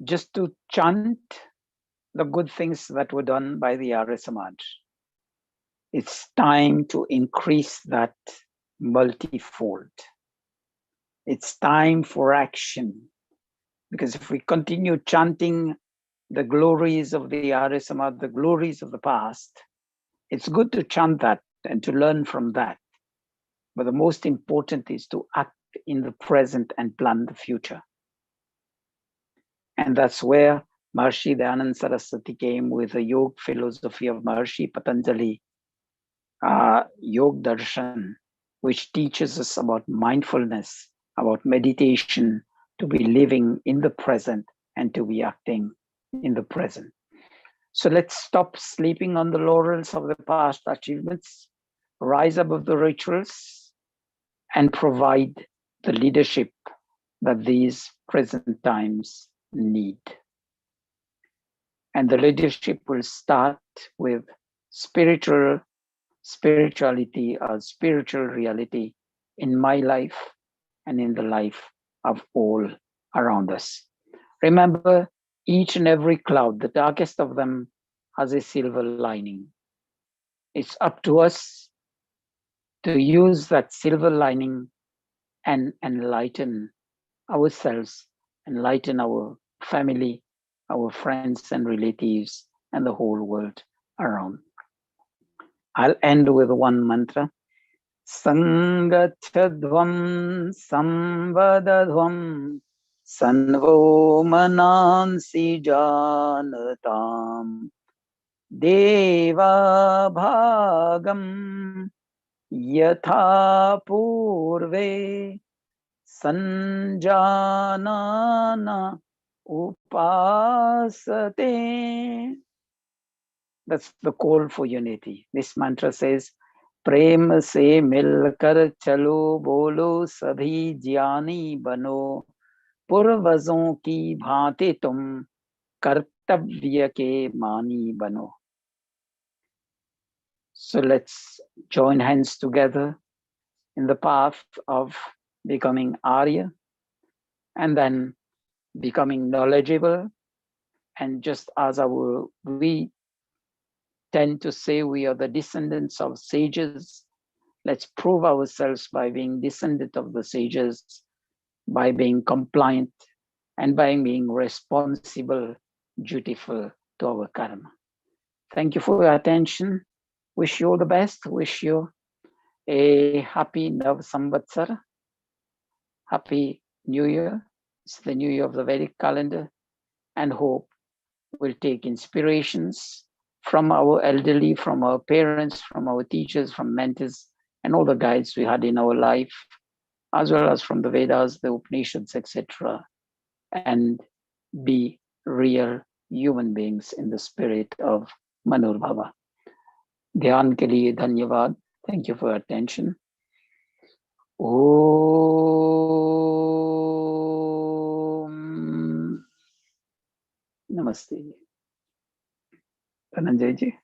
just to chant the good things that were done by the Arya Samaj. It's time to increase that multifold. It's time for action. Because if we continue chanting the glories of the Arya Samaj, the glories of the past, it's good to chant that and to learn from that. But the most important is to act in the present and plan the future. And that's where Maharishi Dayananda Saraswati came with the yoga philosophy of Maharishi Patanjali, Yog Darshan, which teaches us about mindfulness, about meditation, to be living in the present and to be acting in the present. So let's stop sleeping on the laurels of the past achievements, rise above the rituals, and provide the leadership that these present times need. And the leadership will start with spirituality or spiritual reality in my life and in the life of all around us. Remember, each and every cloud, the darkest of them, has a silver lining. It's up to us to use that silver lining and enlighten ourselves, enlighten our family, our friends and relatives, and the whole world around. I'll end with one mantra. Sangachadvam samvadadvam sanvo manansi janatam deva bhagam yatha purve sanjanana upasate. That's the call for unity. This mantra says, प्रेम से मिलकर चलो बोलो सभी ज्ञानी बनो पूर्वजों की भांति तुम कर्तव्य के मानी बनो. So let's join hands together in the path of becoming Arya and then becoming knowledgeable. And just as we tend to say we are the descendants of sages, let's prove ourselves by being descendant of the sages, by being compliant, and by being responsible, dutiful to our karma. Thank you for your attention. Wish you all the best. Wish you a happy Nav Samvatsar. Happy New Year. It's the New Year of the Vedic calendar, and hope we'll take inspirations from our elderly, from our parents, from our teachers, from mentors, and all the guides we had in our life, as well as from the Vedas, the Upanishads, etc., and be real human beings in the spirit of Manur-Bhava. Dhyan ke liye dhanyavad. Thank you for your attention. Om Namaste. Dhananjay ji.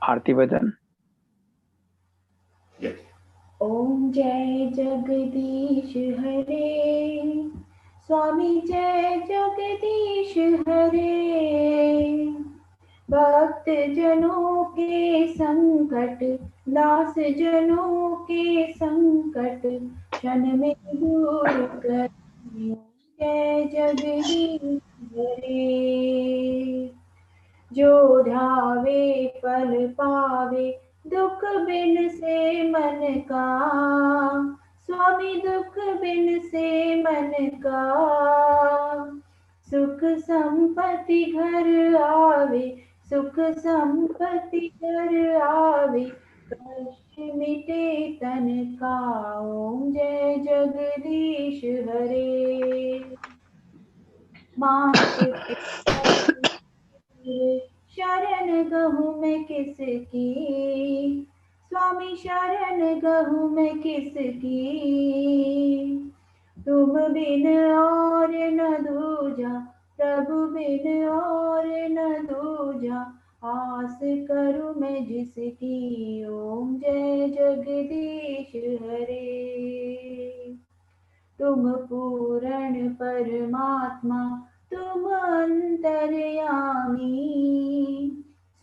Aarti Bhajan. Yes. ओम जय जगदीश हरे स्वामी जय जगदीश हरे भक्त जनों के संकट, दास जनों के संकट क्षण में दूर कर, जय जगदीश हरे। जो ध्यावे फल पावे, दुख बिन से मन का, स्वामी दुख बिन से मन का। सुख संपत्ति घर आवे, सुख संपत्ति घर आवे, कष्ट मिटे तन का। ओम जय जगदीश हरे। मात पिता शरण गहूँ मैं किसकी, स्वामी शरण गहूँ मैं किसकी। तुम बिन और न दूजा, प्रभु बिन और न दूजा, आस करूँ मैं जिसकी। ओम जय जगदीश हरे। तुम पूर्ण परमात्मा, तुम अंतर्यामी,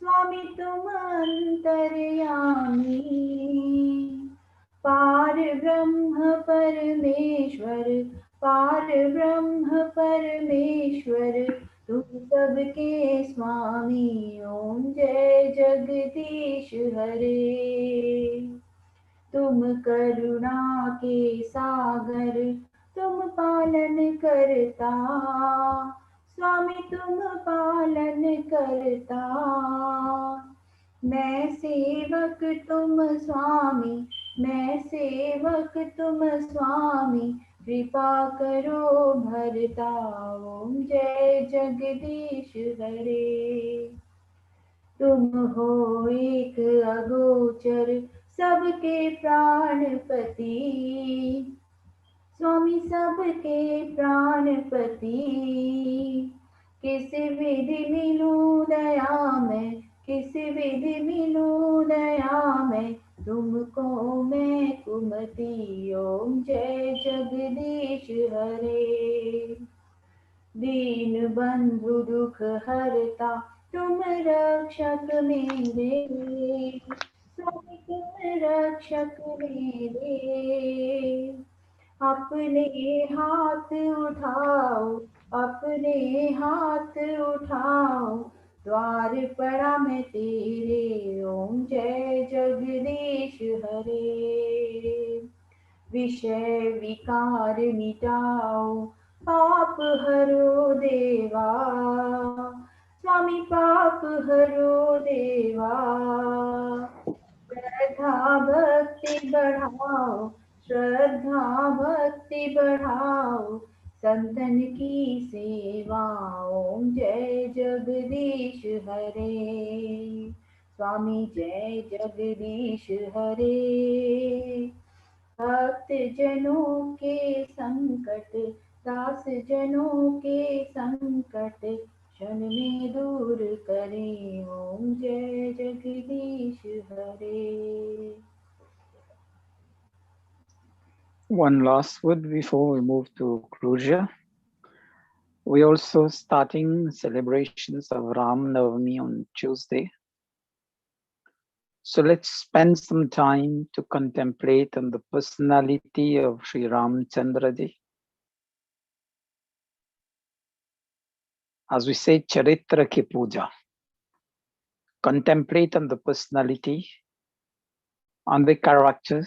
स्वामी तुम अंतर्यामी। पार ब्रह्म परमेश्वर, पार ब्रह्म परमेश्वर, तुम सबके स्वामी। ओम जय जगदीश हरे। तुम करुणा के सागर, तुम पालन करता, स्वामी तुम पालन करता। मैं सेवक तुम स्वामी, मैं सेवक तुम स्वामी, कृपा करो भरता। ओम जय जगदीश हरे। तुम हो एक अगोचर, सबके प्राणपति, स्वामी सबके प्राणपति। किस विधि मिलूं दया मैं, किस विधि मिलूं दया मैं, तुमको मैं कुमति। ओम जय जगदीश हरे। दीन बंधु दुख हरता, तुम रक्षक मेरे, स्वामी तुम रक्षक मेरे। अपने हाथ उठाओ, अपने हाथ उठाओ, द्वार पड़ा मैं तेरे। ओम जय जगदीश हरे। विषय विकार मिटाओ, पाप हरो देवा, स्वामी पाप हरो देवा। श्रद्धा भक्ति बढ़ाओ, श्रद्धा भक्ति बढ़ाओ, संतन की सेवा। ओम जय जगदीश हरे। स्वामी जय जगदीश हरे। भक्त जनों के संकट, दास जनों के संकट क्षण में दूर करे। ओम जय जगदीश हरे। One last word before we move to closure. We're also starting celebrations of Ram Navami on Tuesday. So let's spend some time to contemplate on the personality of Sri Ramchandraji. As we say, Charitra ki puja. Contemplate on the personality, on the character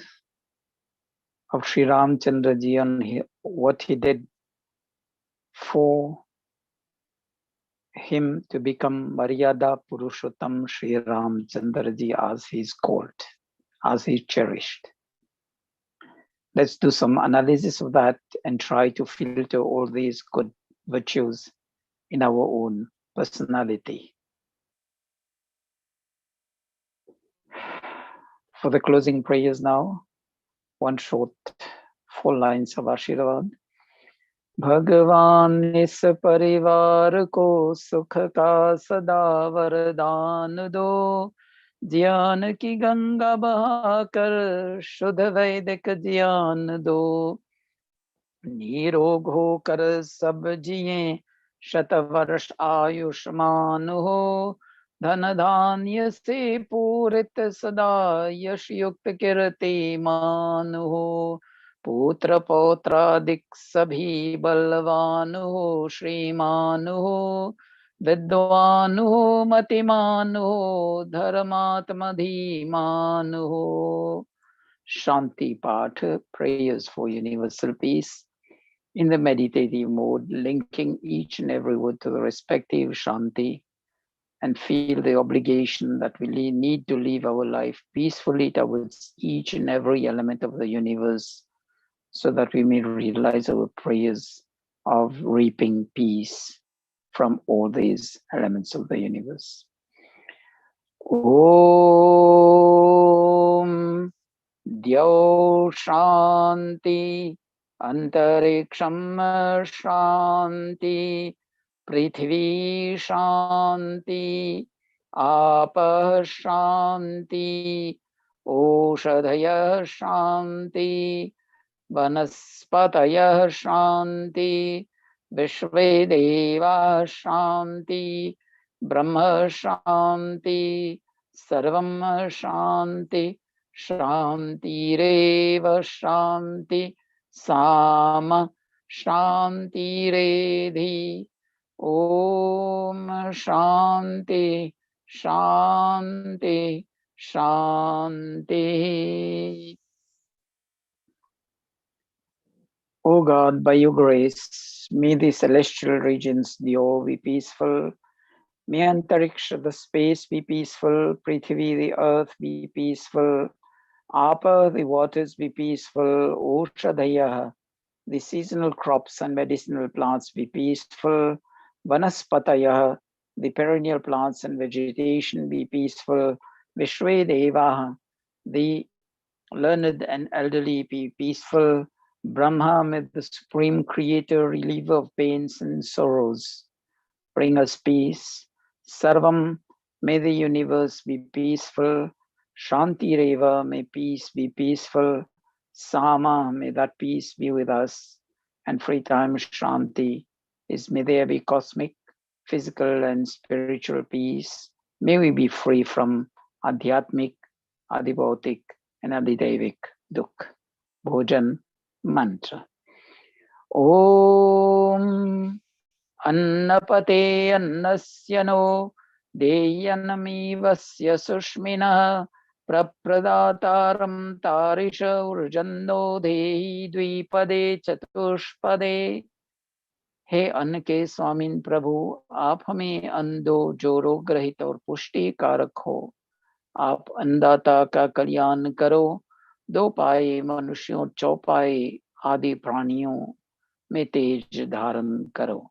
of Sri Ramchandraji, on what he did for him to become Maryada Purushottam Sri Ramchandraji, as he's called, as he's cherished. Let's do some analysis of that and try to filter all these good virtues in our own personality. For the closing prayers now, one short 4 lines of Ashirvad. भगवान इस परिवार को सुख का सदा वरदान दो, ज्ञान की गंगा बहाकर शुद्ध वैदिक ज्ञान दो, निरोग होकर सब जिए शत वर्ष आयुष्मान हो, धन धान्य से पूरित सदा यश युक्त कीर्तिमान हो, पुत्र पौत्रादिक सभी बलवान हो, श्रीमान हो, विद्वान हो, मतिमान हो, धर्मात्म धीमान हो. Shanti Path, prayers for universal peace. In the meditative mode, linking each and every word to the respective Shanti, and feel the obligation that we need to live our life peacefully towards each and every element of the universe, so that we may realize our prayers of reaping peace from all these elements of the universe. Om Dyo Shanti Antariksham Shanti Prithvi Shanti Apah Shanti Oshadhaya Shanti Vanaspataya Shanti Vishve Deva Shanti Brahma Shanti Sarvam Shanti Shantireva Shanti Sama Shantiredhi. Om Shanti Shanti Shanti. O God, by your grace, may the celestial regions, the all be peaceful. May Antariksha, the space, be peaceful. Prithvi, the earth, be peaceful. Apa, the waters, be peaceful. Oshadhaya, the seasonal crops and medicinal plants, be peaceful. Vanaspataya, the perennial plants and vegetation, be peaceful. Vishwe Deva, the learned and elderly, be peaceful. Brahma, may the supreme creator, reliever of pains and sorrows, bring us peace. Sarvam, may the universe be peaceful. Shanti Reva, may peace be peaceful. Sama, may that peace be with us. And free time Shanti is, may there be cosmic, physical and spiritual peace. May we be free from Adhyatmic, Adibautik and Adidevik Dukh. Bhojan Mantra. Om Annapate annasya no deyanamivasya sushmina prapradatam tarisha urjando dehi dvipade chatushpade. हे अन्न के स्वामीन प्रभु, आप हमें अन्न दो जो रोग रहित और पुष्टि कारक हो. आप अन्नदाता का कल्याण करो. दो पाए मनुष्यों चौपाए आदि प्राणियों में तेज धारण करो.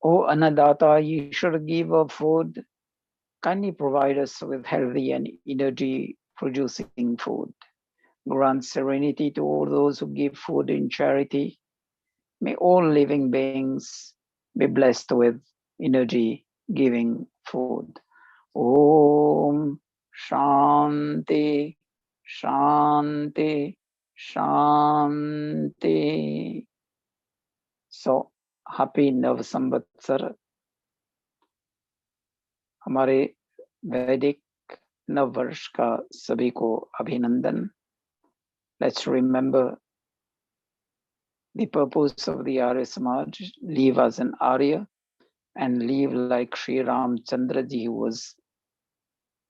O Annadata, you should give of food. Kindly provide us with healthy and energy-producing food. Grant serenity to all those who give food in charity. May all living beings be blessed with energy-giving food. Om Shanti, Shanti, Shanti. So, happy Nav Samvatsar. हमारे वैदिक नव वर्ष का सभी को अभिनंदन. Let's remember the purpose of the Arya Samaj. Live as an Arya and live like Sri Ramchandra ji, who was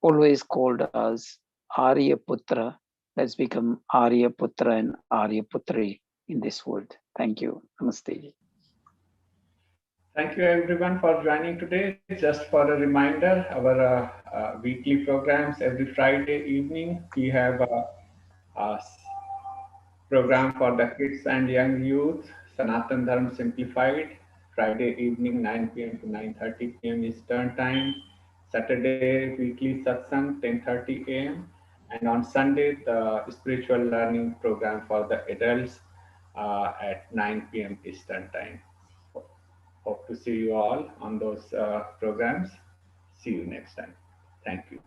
always called as Arya Putra. Let's become Arya Putra and Arya Putri in this world. Thank you. Namaste. Thank you everyone for joining today. Just for a reminder, our weekly programs every Friday evening, we have a program for the kids and young youth, Sanatan Dharma Simplified, Friday evening 9 p.m. to 9:30 p.m. Eastern Time, Saturday weekly Satsang 10:30 a.m. and on Sunday the spiritual learning program for the adults at 9 p.m. Eastern Time. Hope to see you all on those programs. See you next time. Thank you.